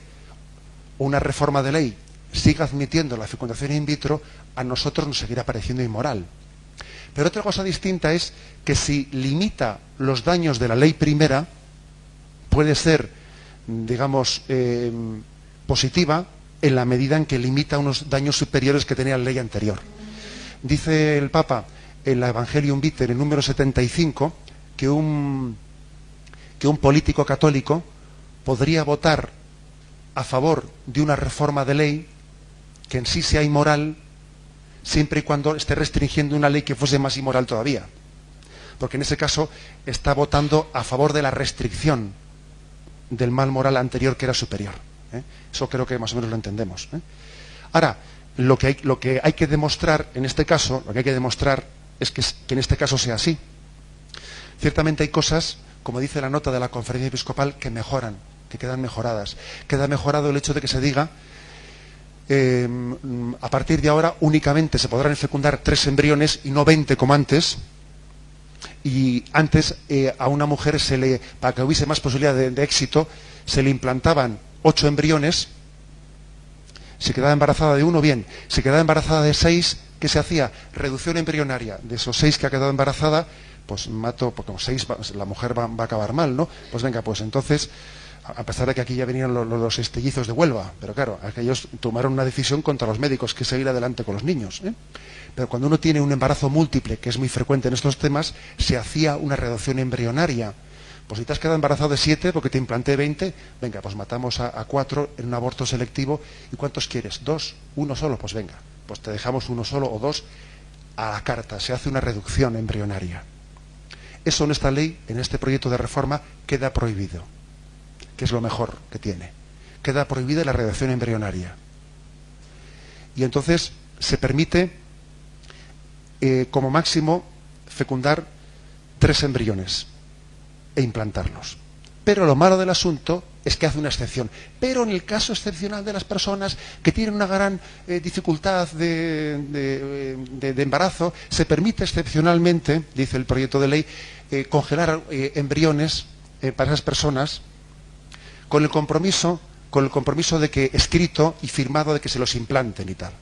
una reforma de ley, siga admitiendo la fecundación in vitro, a nosotros nos seguirá pareciendo inmoral. Pero otra cosa distinta es que si limita los daños de la ley primera, puede ser, digamos, positiva en la medida en que limita unos daños superiores que tenía la ley anterior. Dice el Papa en la Evangelium Vitae, en número 75, que un político católico podría votar a favor de una reforma de ley que en sí sea inmoral, siempre y cuando esté restringiendo una ley que fuese más inmoral todavía. Porque en ese caso está votando a favor de la restricción del mal moral anterior que era superior. Eso creo que más o menos lo entendemos. Ahora, lo que hay que demostrar en este caso, lo que hay que demostrar es que en este caso sea así. Ciertamente hay cosas, como dice la nota de la Conferencia Episcopal, que mejoran, que quedan mejoradas. Queda mejorado el hecho de que se diga a partir de ahora únicamente se podrán fecundar 3 embriones y no 20 como antes. Y antes a una mujer para que hubiese más posibilidad de éxito, se le implantaban 8 embriones. Si quedaba embarazada de uno, bien. Si quedaba embarazada de 6, ¿qué se hacía? Reducción embrionaria. De esos 6 que ha quedado embarazada, pues mato, porque con 6 la mujer va a acabar mal, ¿no? Pues venga, pues entonces, a pesar de que aquí ya venían los estellizos de Huelva, pero claro, aquellos tomaron una decisión contra los médicos, que seguir adelante con los niños, Pero cuando uno tiene un embarazo múltiple, que es muy frecuente en estos temas, se hacía una reducción embrionaria. Pues si te has quedado embarazado de 7 porque te implanté 20, venga, pues matamos a 4 en un aborto selectivo. ¿Y cuántos quieres? 2, 1 solo, pues venga, pues te dejamos 1 solo o 2 a la carta. Se hace una reducción embrionaria. Eso en esta ley, en este proyecto de reforma, queda prohibido, que es lo mejor que tiene. Queda prohibida la reducción embrionaria. Y entonces se permite, como máximo, fecundar 3 embriones e implantarlos. Pero lo malo del asunto es que hace una excepción. Pero en el caso excepcional de las personas que tienen una gran dificultad de embarazo, se permite excepcionalmente, dice el proyecto de ley, congelar embriones para esas personas con el compromiso de que escrito y firmado de que se los implanten y tal.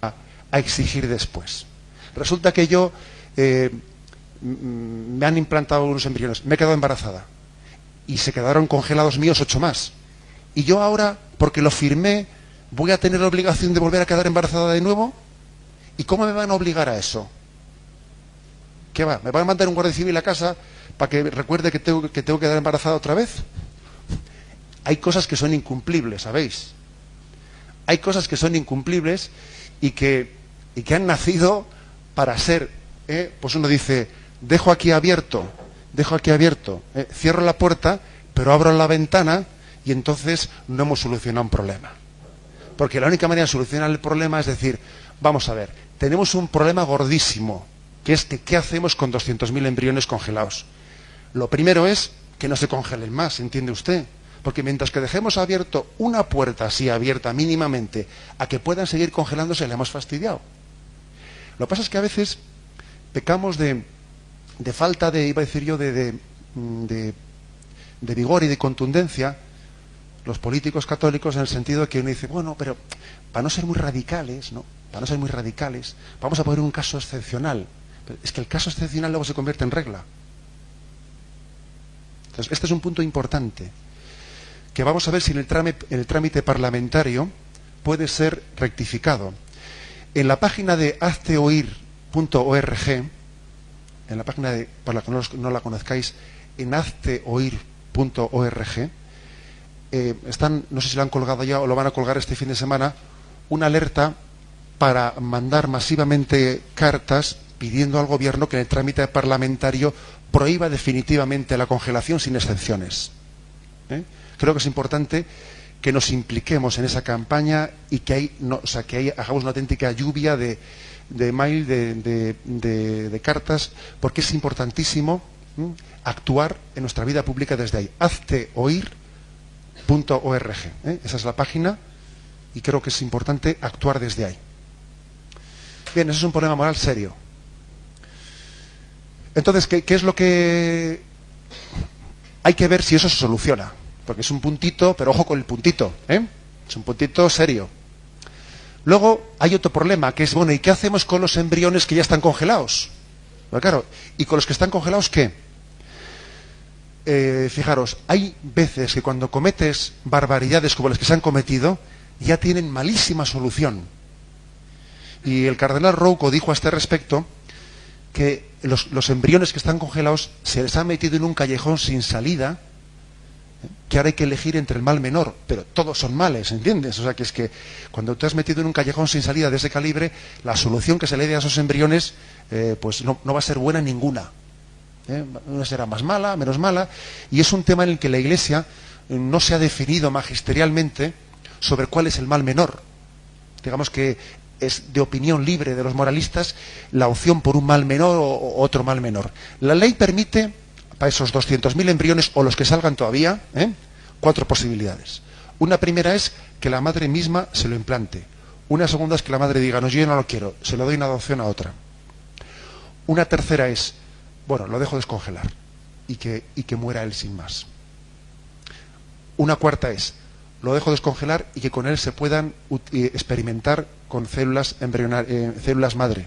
A exigir después. Resulta que yo me han implantado unos embriones, me he quedado embarazada y se quedaron congelados míos 8 más. Y yo ahora, porque lo firmé, voy a tener la obligación de volver a quedar embarazada de nuevo. ¿Y cómo me van a obligar a eso? ¿Qué va? ¿Me van a mandar un guardia civil a casa para que recuerde que tengo que quedar embarazada otra vez? Hay cosas que son incumplibles, ¿sabéis? Hay cosas que son incumplibles y que han nacido para ser, pues uno dice, dejo aquí abierto, cierro la puerta, pero abro la ventana y entonces no hemos solucionado un problema. Porque la única manera de solucionar el problema es decir, vamos a ver, tenemos un problema gordísimo, que es que ¿qué hacemos con 200.000 embriones congelados? Lo primero es que no se congelen más, ¿entiende usted? Porque mientras que dejemos abierto una puerta así abierta mínimamente a que puedan seguir congelándose, le hemos fastidiado. Lo que pasa es que a veces pecamos de falta de, iba a decir yo, de vigor y de contundencia, los políticos católicos, en el sentido de que uno dice, bueno, pero para no ser muy radicales, ¿no? Para no ser muy radicales, vamos a poner un caso excepcional. Pero es que el caso excepcional luego se convierte en regla. Entonces, este es un punto importante, que vamos a ver si en el trámite parlamentario puede ser rectificado. En la página de hazteoir.org, en la página de, para la que no la conozcáis, en hazteoir.org, están, no sé si lo han colgado ya o lo van a colgar este fin de semana, una alerta para mandar masivamente cartas pidiendo al gobierno que en el trámite parlamentario prohíba definitivamente la congelación sin excepciones. Creo que es importante que nos impliquemos en esa campaña y que hagamos una auténtica lluvia de mail, de cartas, porque es importantísimo actuar en nuestra vida pública desde ahí. hazteoir.org, esa es la página y creo que es importante actuar desde ahí. Bien, eso es un problema moral serio. Entonces, ¿qué es lo que hay que ver si eso se soluciona? Porque es un puntito, pero ojo con el puntito, ¿eh? Es un puntito serio. Luego hay otro problema, que es, bueno, ¿y qué hacemos con los embriones que ya están congelados? Pues claro, ¿y con los que están congelados qué? Fijaros, hay veces que cuando cometes barbaridades como las que se han cometido, ya tienen malísima solución. Y el cardenal Rouco dijo a este respecto que los embriones que están congelados se les ha metido en un callejón sin salida, que ahora hay que elegir entre el mal menor, pero todos son males, ¿entiendes? O sea, que es que cuando te has metido en un callejón sin salida de ese calibre, la solución que se le dé a esos embriones, pues no va a ser buena ninguna. Una será más mala, menos mala, y es un tema en el que la Iglesia no se ha definido magisterialmente sobre cuál es el mal menor. Digamos que es de opinión libre de los moralistas la opción por un mal menor o otro mal menor. La ley permite, para esos 200.000 embriones o los que salgan todavía, 4 posibilidades. Una primera es que la madre misma se lo implante. Una segunda es que la madre diga, no, yo no lo quiero, se lo doy en adopción a otra. Una tercera es, bueno, lo dejo descongelar y que muera él sin más. Una cuarta es, lo dejo descongelar y que con él se puedan experimentar con células células madre.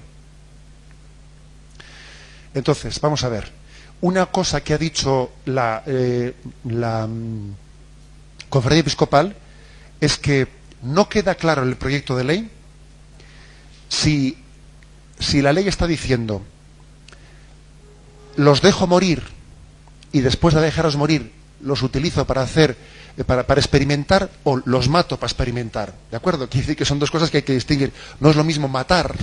Entonces, vamos a ver. Una cosa que ha dicho la Conferencia Episcopal es que no queda claro en el proyecto de ley si la ley está diciendo los dejo morir y después de dejarlos morir los utilizo para experimentar, o los mato para experimentar. ¿De acuerdo? Quiere decir que son dos cosas que hay que distinguir. No es lo mismo matar.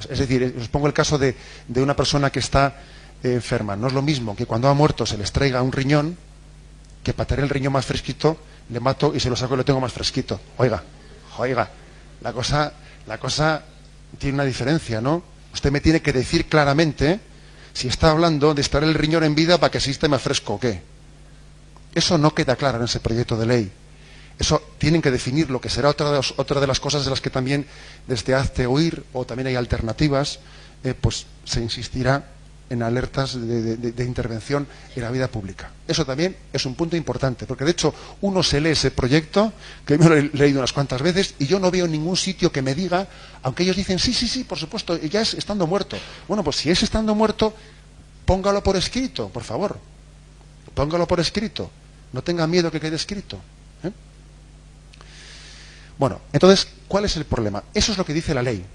Es decir, os pongo el caso de una persona que está enferma. No es lo mismo que cuando ha muerto se les traiga un riñón, que para tener el riñón más fresquito le mato y se lo saco y lo tengo más fresquito. Oiga, la cosa tiene una diferencia, ¿no? Usted me tiene que decir claramente si está hablando de estar el riñón en vida para que así esté más fresco o qué. Eso no queda claro en ese proyecto de ley. Eso tienen que definir lo que será otra de las cosas de las que también desde Hazte Oír, o también hay alternativas, pues se insistirá en alertas de intervención en la vida pública. Eso también es un punto importante, porque de hecho uno se lee ese proyecto, que me lo he leído unas cuantas veces, y yo no veo ningún sitio que me diga, aunque ellos dicen, sí, por supuesto, ya es estando muerto. Bueno, pues si es estando muerto, póngalo por escrito, por favor. Póngalo por escrito. No tenga miedo que quede escrito. Bueno, entonces, ¿cuál es el problema? Eso es lo que dice la ley.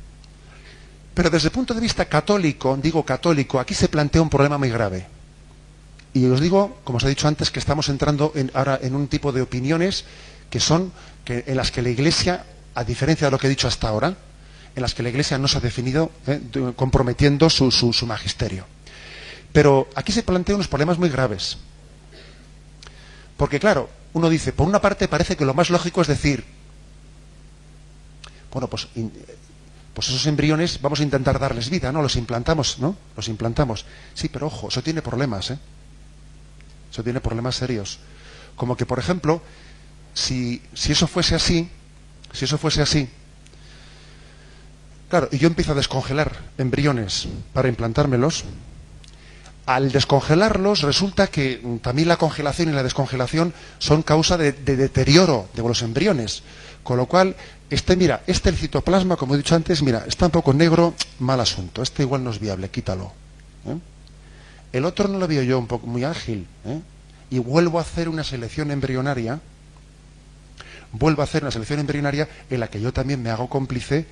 Pero desde el punto de vista católico, digo católico, aquí se plantea un problema muy grave. Y os digo, como os he dicho antes, que estamos entrando ahora en un tipo de opiniones en las que la Iglesia, a diferencia de lo que he dicho hasta ahora, en las que la Iglesia no se ha definido comprometiendo su magisterio. Pero aquí se plantean unos problemas muy graves. Porque claro, uno dice, por una parte parece que lo más lógico es decir, bueno, pues esos embriones vamos a intentar darles vida, ¿no? Los implantamos, ¿no? Los implantamos. Sí, pero ojo, eso tiene problemas, ¿eh? Eso tiene problemas serios. Como que, por ejemplo, si eso fuese así, claro, y yo empiezo a descongelar embriones para implantármelos, al descongelarlos resulta que también la congelación y la descongelación son causa de deterioro de los embriones. Con lo cual, el citoplasma, como he dicho antes, mira, está un poco negro, mal asunto. Este igual no es viable, quítalo. El otro no lo veo yo un poco muy ágil. Y vuelvo a hacer una selección embrionaria en la que yo también me hago cómplice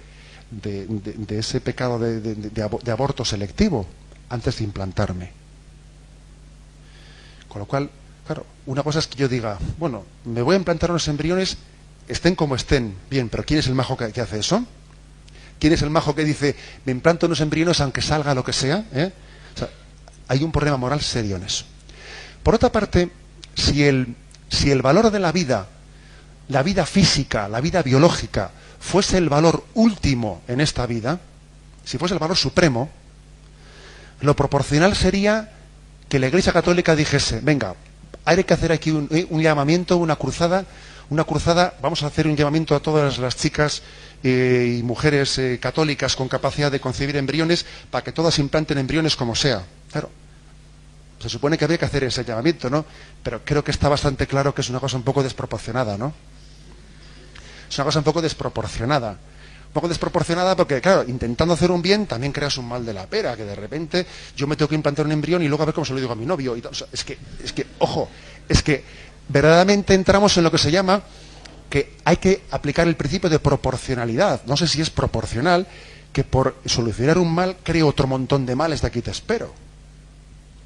de ese pecado de aborto selectivo antes de implantarme. Con lo cual, claro, una cosa es que yo diga, bueno, me voy a implantar unos embriones, estén como estén, bien, pero ¿quién es el majo que hace eso? ¿Quién es el majo que dice, me implanto unos embriones aunque salga lo que sea? O sea, hay un problema moral serio en eso. Por otra parte, si el valor de la vida física, la vida biológica, fuese el valor último en esta vida, si fuese el valor supremo, lo proporcional sería que la Iglesia Católica dijese, venga, hay que hacer aquí un llamamiento, una cruzada, Una cruzada, vamos a hacer un llamamiento a todas las chicas y mujeres católicas con capacidad de concebir embriones para que todas implanten embriones como sea. Claro, se supone que había que hacer ese llamamiento, ¿no? Pero creo que está bastante claro que es una cosa un poco desproporcionada, ¿no? Es una cosa un poco desproporcionada. Un poco desproporcionada porque, claro, intentando hacer un bien también creas un mal de la pera, que de repente yo me tengo que implantar un embrión y luego a ver cómo se lo digo a mi novio. O sea, es que, ojo, es que verdaderamente entramos en lo que se llama que hay que aplicar el principio de proporcionalidad. No sé si es proporcional que por solucionar un mal creo otro montón de males de aquí te espero.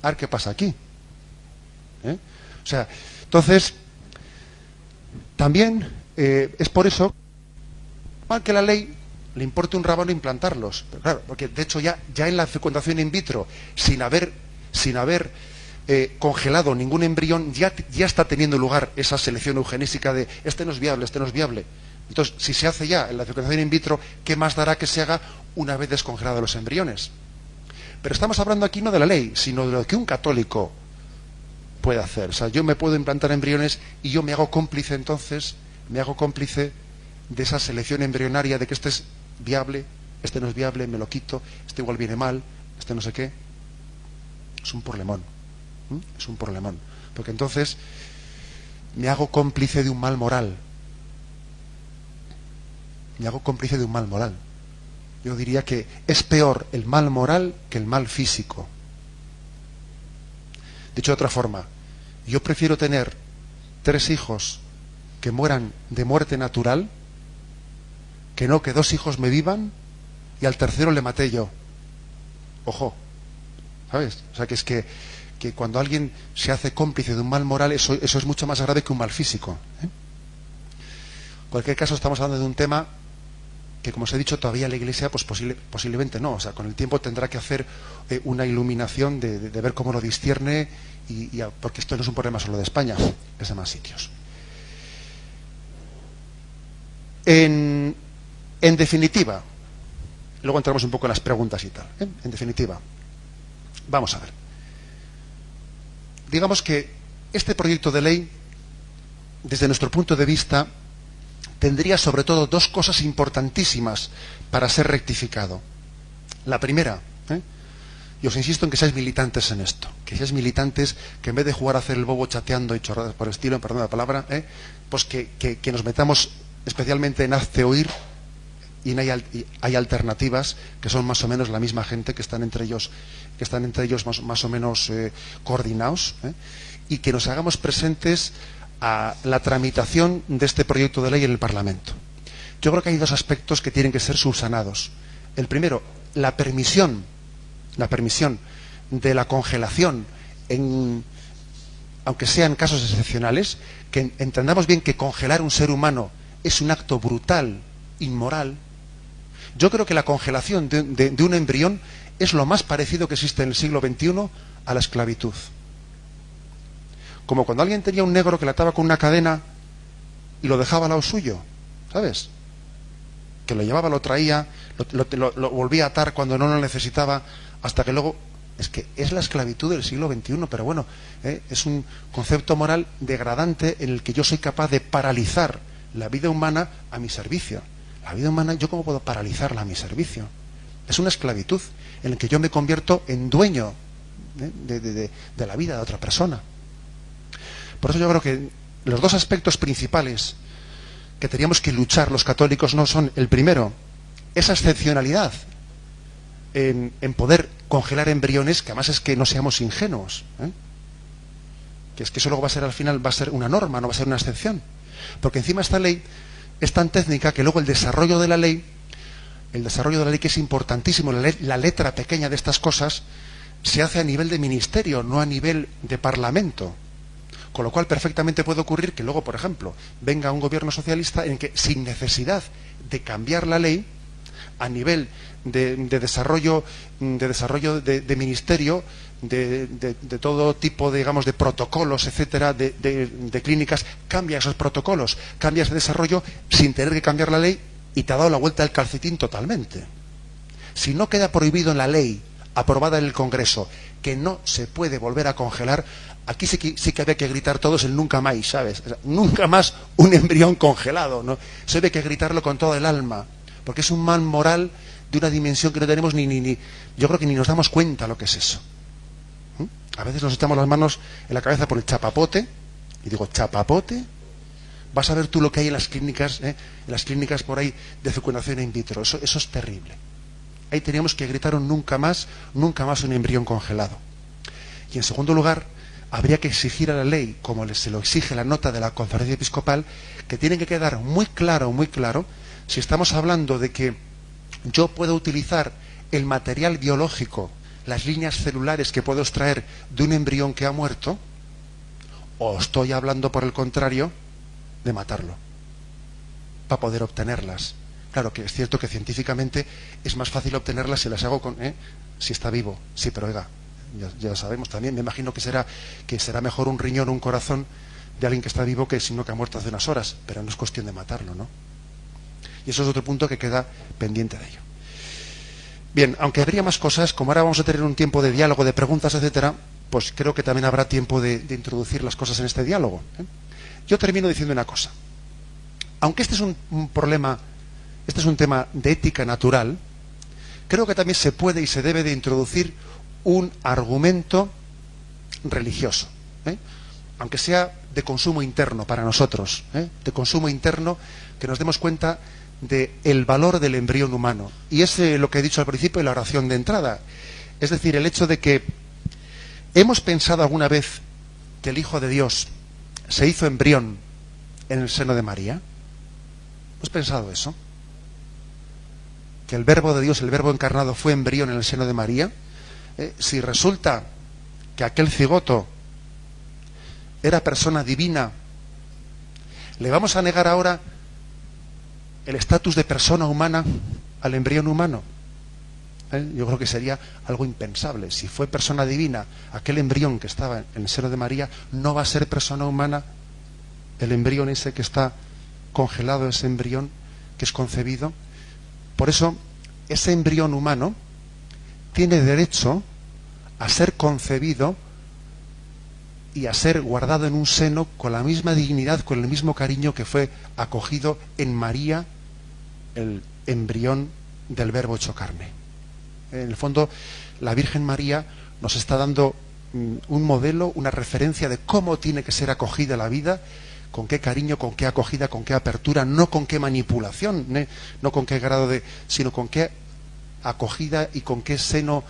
A ver qué pasa aquí. O sea, entonces, también es por eso que la ley le importe un rábano implantarlos. Pero claro, porque de hecho ya en la fecundación in vitro, sin haber congelado ningún embrión, ya está teniendo lugar esa selección eugenésica de este no es viable, este no es viable. Entonces, si se hace ya en la fecundación in vitro, ¿qué más dará que se haga una vez descongelados los embriones? Pero estamos hablando aquí no de la ley, sino de lo que un católico puede hacer. O sea, yo me puedo implantar embriones y yo me hago cómplice entonces, de esa selección embrionaria de que este es viable, este no es viable, me lo quito, este igual viene mal, este no sé qué. Es un problemón. Es un problemón. Porque entonces me hago cómplice de un mal moral. Me hago cómplice de un mal moral. Yo diría que es peor el mal moral que el mal físico. Dicho de otra forma, yo prefiero tener 3 hijos que mueran de muerte natural que no que 2 hijos me vivan y al tercero le maté yo. Ojo, ¿sabes? O sea, que es que cuando alguien se hace cómplice de un mal moral, eso es mucho más grave que un mal físico. En cualquier caso, estamos hablando de un tema que, como os he dicho, todavía la Iglesia pues posiblemente no. O sea, con el tiempo tendrá que hacer una iluminación de ver cómo lo discierne, porque esto no es un problema solo de España, es de más sitios. En definitiva, luego entramos un poco en las preguntas y tal. En definitiva, vamos a ver. Digamos que este proyecto de ley, desde nuestro punto de vista, tendría sobre todo 2 cosas importantísimas para ser rectificado. La primera, y os insisto en que seáis militantes en esto, que seáis militantes, que en vez de jugar a hacer el bobo chateando y chorradas por el estilo, perdón la palabra, pues que nos metamos especialmente en hazte oír, y hay alternativas que son más o menos la misma gente, que están entre ellos más o menos coordinados, y que nos hagamos presentes a la tramitación de este proyecto de ley en el Parlamento. Yo creo que hay 2 aspectos que tienen que ser subsanados. El primero, la permisión de la congelación, aunque sean casos excepcionales, que entendamos bien que congelar un ser humano es un acto brutal, inmoral. Yo creo que la congelación de un embrión es lo más parecido que existe en el siglo XXI a la esclavitud. Como cuando alguien tenía un negro que le ataba con una cadena y lo dejaba al lado suyo, ¿sabes? Que lo llevaba, lo traía, lo volvía a atar cuando no lo necesitaba, hasta que luego... Es que es la esclavitud del siglo XXI, pero bueno, es un concepto moral degradante en el que yo soy capaz de paralizar la vida humana a mi servicio. La vida humana, ¿yo cómo puedo paralizarla a mi servicio? Es una esclavitud en la que yo me convierto en dueño de la vida de otra persona. Por eso yo creo que los 2 aspectos principales que teníamos que luchar los católicos no son, el primero, esa excepcionalidad en poder congelar embriones, que además es que no seamos ingenuos, que es que eso luego va a ser al final, va a ser una norma, no va a ser una excepción, porque encima esta ley es tan técnica que luego el desarrollo de la ley que es importantísimo, la letra pequeña de estas cosas se hace a nivel de ministerio, no a nivel de parlamento. Con lo cual perfectamente puede ocurrir que luego, por ejemplo, venga un gobierno socialista en que, sin necesidad de cambiar la ley, a nivel de desarrollo de ministerio, de todo tipo, digamos, de protocolos, etcétera, de clínicas, cambia esos protocolos, cambia ese desarrollo sin tener que cambiar la ley, y te ha dado la vuelta al calcetín totalmente. Si no queda prohibido en la ley aprobada en el Congreso que no se puede volver a congelar, aquí sí que había que gritar todos el nunca más, ¿sabes? O sea, nunca más un embrión congelado, ¿no? Eso hay que gritarlo con todo el alma, porque es un mal moral de una dimensión que no tenemos ni yo creo que ni nos damos cuenta lo que es eso. A veces nos echamos las manos en la cabeza por el chapapote, y digo, ¿chapapote? Vas a ver tú lo que hay en las clínicas por ahí de fecundación in vitro. Eso es terrible. Ahí teníamos que gritar un nunca más un embrión congelado. Y en segundo lugar, habría que exigir a la ley, como se lo exige la nota de la Conferencia Episcopal, que tiene que quedar muy claro, si estamos hablando de que yo puedo utilizar el material biológico, las líneas celulares que puedo extraer de un embrión que ha muerto, o estoy hablando, por el contrario, de matarlo, para poder obtenerlas. Claro que es cierto que científicamente es más fácil obtenerlas si las hago si está vivo. Sí, pero oiga, ya sabemos también, me imagino que será mejor un riñón o un corazón de alguien que está vivo que sino que ha muerto hace unas horas, pero no es cuestión de matarlo, ¿no? Y eso es otro punto que queda pendiente de ello. Bien, aunque habría más cosas, como ahora vamos a tener un tiempo de diálogo, de preguntas, etcétera, pues creo que también habrá tiempo de introducir las cosas en este diálogo, ¿eh? Yo termino diciendo una cosa. Aunque este es un problema, este es un tema de ética natural, creo que también se puede y se debe de introducir un argumento religioso, ¿eh? Aunque sea de consumo interno para nosotros, ¿eh? De consumo interno, que nos demos cuenta del valor del embrión humano. Y es lo que he dicho al principio de la oración de entrada. Es decir, el hecho de que hemos pensado alguna vez que el Hijo de Dios se hizo embrión en el seno de María. ¿Has pensado eso? Que el Verbo de Dios, el Verbo encarnado, fue embrión en el seno de María. Si resulta que aquel cigoto era persona divina, ¿le vamos a negar ahora el estatus de persona humana al embrión humano? Yo creo que sería algo impensable. Si fue persona divina aquel embrión que estaba en el seno de María, ¿no va a ser persona humana el embrión ese que está congelado, ese embrión que es concebido? Por eso, ese embrión humano tiene derecho a ser concebido y a ser guardado en un seno con la misma dignidad, con el mismo cariño que fue acogido en María, el embrión del Verbo hecho carne. En el fondo, la Virgen María nos está dando un modelo, una referencia de cómo tiene que ser acogida la vida, con qué cariño, con qué acogida, con qué apertura, no con qué manipulación, no con qué grado sino con qué acogida y con qué seno,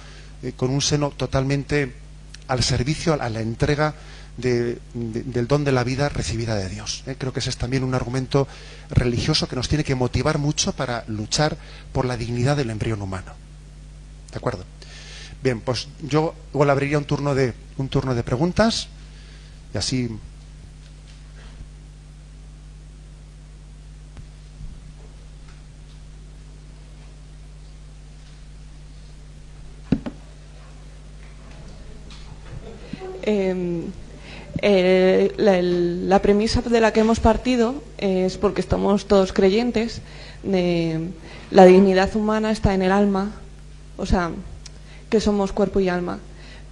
con un seno totalmente al servicio, a la entrega del don de la vida recibida de Dios. Creo que ese es también un argumento religioso que nos tiene que motivar mucho para luchar por la dignidad del embrión humano. ¿De acuerdo? Bien, pues yo igual abriría un turno de preguntas y así. La premisa de la que hemos partido es porque estamos todos creyentes de la dignidad humana está en el alma, o sea, que somos cuerpo y alma.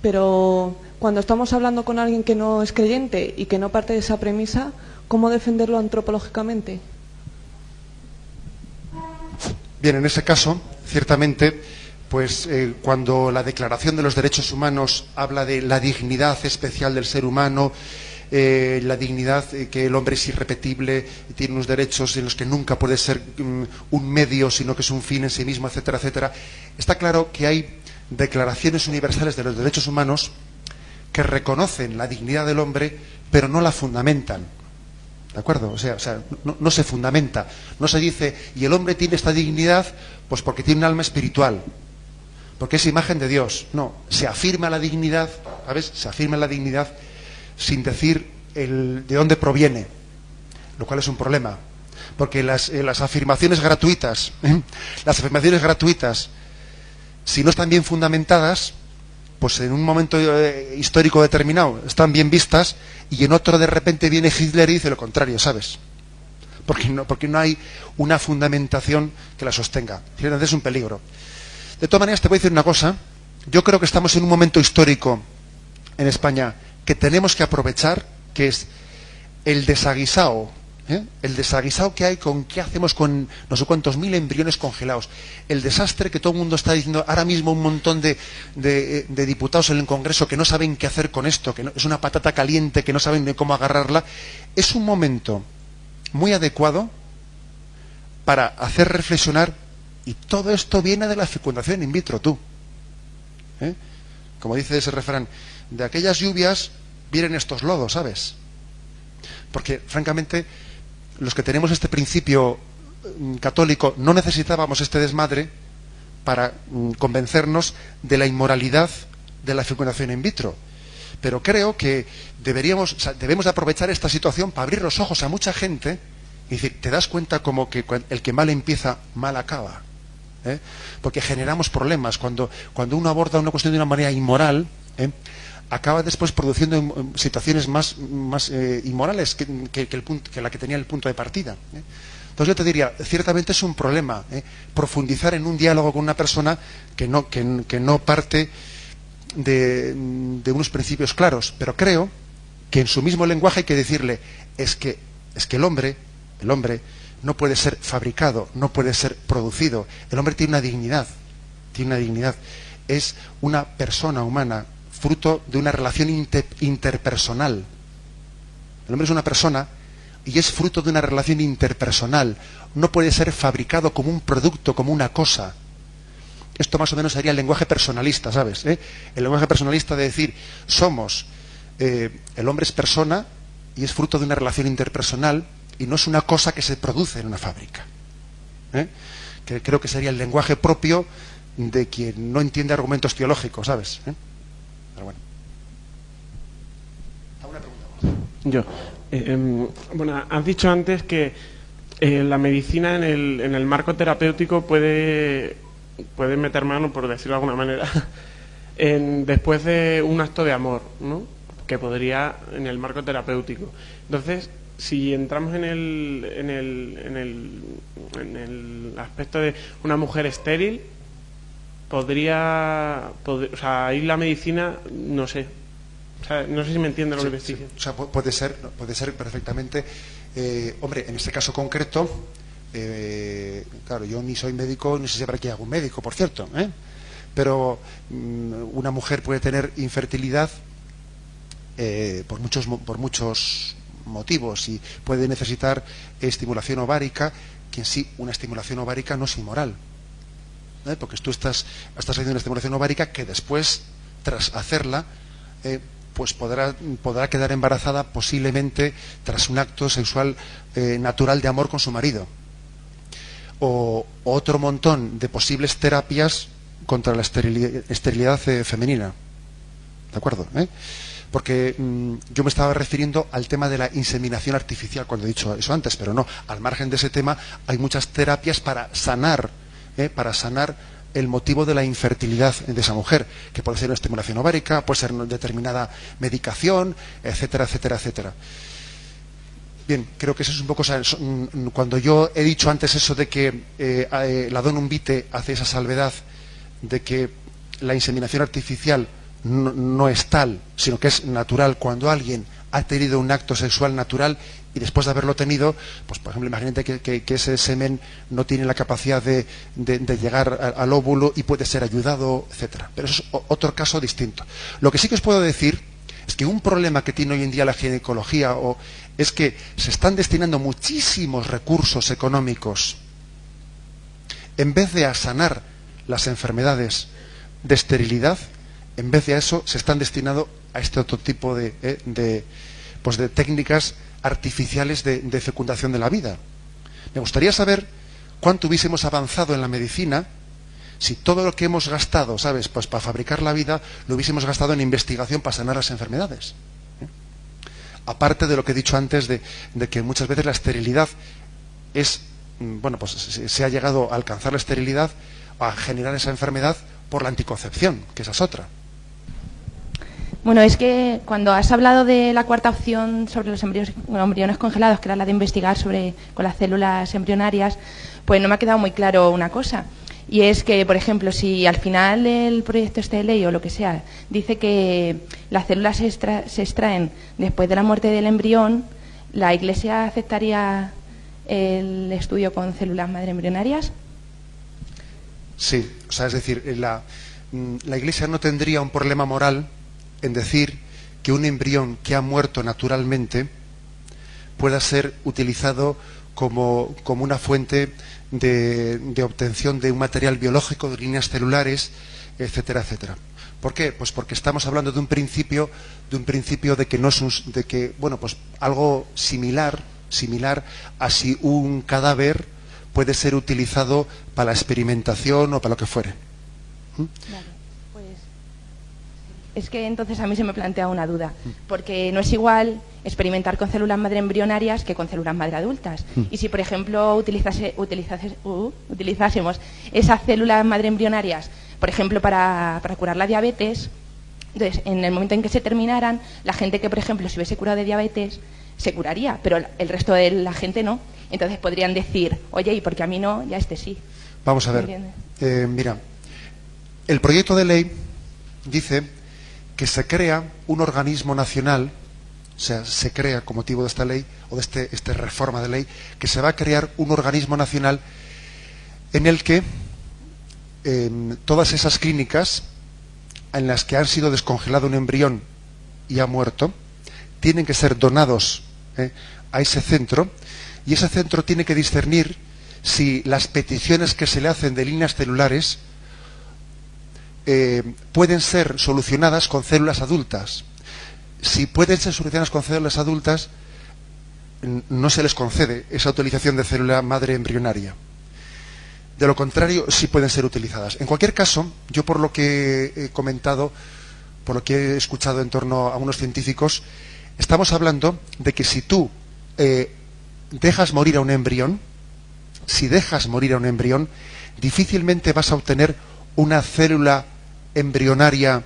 Pero cuando estamos hablando con alguien que no es creyente y que no parte de esa premisa, ¿cómo defenderlo antropológicamente? Bien, en ese caso, ciertamente, pues cuando la Declaración de los Derechos Humanos habla de la dignidad especial del ser humano, la dignidad, que el hombre es irrepetible, tiene unos derechos en los que nunca puede ser un medio, sino que es un fin en sí mismo, etcétera, etcétera. Está claro que hay declaraciones universales de los derechos humanos que reconocen la dignidad del hombre, pero no la fundamentan. ¿De acuerdo? O sea, no se fundamenta. No se dice, y el hombre tiene esta dignidad pues porque tiene un alma espiritual, porque es imagen de Dios. No, se afirma la dignidad, ¿sabes? Se afirma la dignidad sin decir de dónde proviene, lo cual es un problema, porque las afirmaciones gratuitas, si no están bien fundamentadas, pues en un momento histórico determinado están bien vistas y en otro de repente viene Hitler y dice lo contrario, ¿sabes? Porque no hay una fundamentación que la sostenga. Es un peligro. De todas maneras, te voy a decir una cosa, yo creo que estamos en un momento histórico en España que tenemos que aprovechar, que es el desaguisado, el desaguisado que hay con qué hacemos con no sé cuántos mil embriones congelados, el desastre que todo el mundo está diciendo ahora mismo, un montón de diputados en el Congreso que no saben qué hacer con esto, que no, es una patata caliente, que no saben ni cómo agarrarla. Es un momento muy adecuado para hacer reflexionar, y todo esto viene de la fecundación in vitro, tú. Como dice ese refrán, de aquellas lluvias vienen estos lodos, ¿sabes? Porque, francamente, los que tenemos este principio católico no necesitábamos este desmadre para convencernos de la inmoralidad de la fecundación in vitro. Pero creo que debemos de aprovechar esta situación para abrir los ojos a mucha gente y decir, te das cuenta como que el que mal empieza, mal acaba. Porque generamos problemas. Cuando uno aborda una cuestión de una manera inmoral, acaba después produciendo situaciones más inmorales que la que tenía el punto de partida. Entonces yo te diría, ciertamente es un problema profundizar en un diálogo con una persona que no parte de unos principios claros, pero creo que en su mismo lenguaje hay que decirle, es que el hombre no puede ser fabricado, no puede ser producido. El hombre tiene una dignidad, es una persona humana, fruto de una relación interpersonal. El hombre es una persona y es fruto de una relación interpersonal. No puede ser fabricado como un producto, como una cosa. Esto más o menos sería el lenguaje personalista, ¿sabes? El lenguaje personalista de decir, el hombre es persona y es fruto de una relación interpersonal y no es una cosa que se produce en una fábrica. Que creo que sería el lenguaje propio de quien no entiende argumentos teológicos, ¿sabes? Pero bueno. ¿Alguna pregunta más? Bueno, has dicho antes que la medicina en el marco terapéutico puede meter mano, por decirlo de alguna manera, después de un acto de amor, ¿no? Que podría en el marco terapéutico. Entonces, si entramos en el aspecto de una mujer estéril, o sea, ahí la medicina, no sé. O sea, no sé si me entiende lo que te estoy diciendo. O sea, puede ser perfectamente. Hombre, en este caso concreto, claro, yo ni soy médico, ni sé si habrá aquí algún médico, por cierto, pero una mujer puede tener infertilidad por muchos motivos y puede necesitar estimulación ovárica, que en sí una estimulación ovárica no es inmoral, porque tú estás haciendo una estimulación ovárica que después, tras hacerla, pues podrá quedar embarazada posiblemente tras un acto sexual natural de amor con su marido, o otro montón de posibles terapias contra la esterilidad femenina, ¿de acuerdo? Porque yo me estaba refiriendo al tema de la inseminación artificial cuando he dicho eso antes, pero no, al margen de ese tema hay muchas terapias para sanar el motivo de la infertilidad de esa mujer, que puede ser una estimulación ovárica, puede ser una determinada medicación, etcétera, etcétera, etcétera. Bien, creo que eso es un poco, cuando yo he dicho antes eso de que la Donum Vitae hace esa salvedad de que la inseminación artificial no es tal, sino que es natural cuando alguien ha tenido un acto sexual natural y después de haberlo tenido, pues por ejemplo, imagínate que ese semen no tiene la capacidad de llegar al óvulo y puede ser ayudado, etcétera. Pero eso es otro caso distinto. Lo que sí que os puedo decir es que un problema que tiene hoy en día la ginecología es que se están destinando muchísimos recursos económicos en vez de a sanar las enfermedades de esterilidad. En vez de eso, se están destinando a este otro tipo de técnicas artificiales de fecundación de la vida. Me gustaría saber cuánto hubiésemos avanzado en la medicina si todo lo que hemos gastado, ¿sabes?, pues para fabricar la vida, lo hubiésemos gastado en investigación para sanar las enfermedades. Aparte de lo que he dicho antes de que muchas veces la esterilidad es, pues se ha llegado a alcanzar la esterilidad, a generar esa enfermedad por la anticoncepción, que esa es otra. Bueno, es que cuando has hablado de la cuarta opción sobre los embriones congelados, que era la de investigar con las células embrionarias, pues no me ha quedado muy claro una cosa. Y es que, por ejemplo, si al final el proyecto este de ley o lo que sea dice que las células se extraen después de la muerte del embrión, ¿la Iglesia aceptaría el estudio con células madre embrionarias? Sí, o sea, es decir, la Iglesia no tendría un problema moral en decir que un embrión que ha muerto naturalmente pueda ser utilizado como una fuente de obtención de un material biológico, de líneas celulares, etcétera, etcétera. ¿Por qué? Pues porque estamos hablando de un principio de que no es pues algo similar a si un cadáver puede ser utilizado para la experimentación o para lo que fuere. Vale, pues es que entonces a mí se me plantea una duda, porque no es igual experimentar con células madre embrionarias que con células madre adultas. Y si, por ejemplo, utilizásemos esas células madre embrionarias, por ejemplo, para curar la diabetes, entonces, en el momento en que se terminaran, la gente que, por ejemplo, se hubiese curado de diabetes, se curaría, pero el resto de la gente no. Entonces podrían decir, oye, ¿y por qué a mí no? Ya este sí. Vamos a ver. Mira, el proyecto de ley dice que se crea un organismo nacional, o sea, se crea con motivo de esta ley, o de esta reforma de ley, que se va a crear un organismo nacional en el que todas esas clínicas en las que han sido descongelado un embrión y ha muerto, tienen que ser donados a ese centro, y ese centro tiene que discernir si las peticiones que se le hacen de líneas celulares pueden ser solucionadas con células adultas. Si pueden ser solucionadas con células adultas, no se les concede esa utilización de célula madre embrionaria. De lo contrario, sí pueden ser utilizadas. En cualquier caso, yo por lo que he comentado, por lo que he escuchado en torno a unos científicos, estamos hablando de que si tú dejas morir a un embrión, difícilmente vas a obtener una célula embrionaria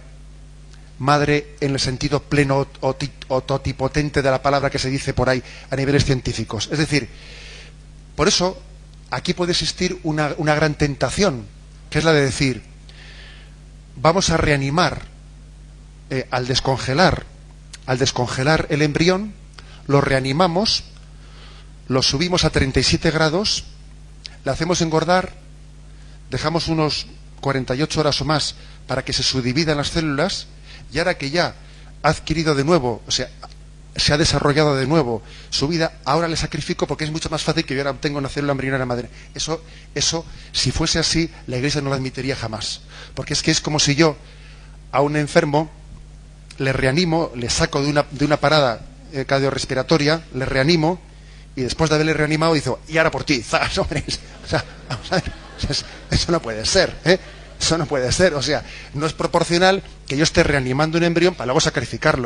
madre en el sentido pleno o totipotente de la palabra que se dice por ahí a niveles científicos. Es decir, por eso aquí puede existir una gran tentación, que es la de decir, vamos a reanimar al descongelar el embrión, lo reanimamos, lo subimos a 37 grados, le hacemos engordar, dejamos unos 48 horas o más para que se subdividan las células, y ahora que ya ha adquirido de nuevo, o sea, se ha desarrollado de nuevo su vida, ahora le sacrifico porque es mucho más fácil que yo ahora obtenga una célula embrionaria madre. Eso, si fuese así, la Iglesia no lo admitiría jamás. Porque es que es como si yo a un enfermo le reanimo, le saco de una parada cardiorrespiratoria, le reanimo, y después de haberle reanimado dice, y ahora por ti, ¡zas, hombre! O sea, vamos a ver, eso no puede ser, ¿eh? Eso no puede ser, o sea, no es proporcional que yo esté reanimando un embrión para luego sacrificarlo.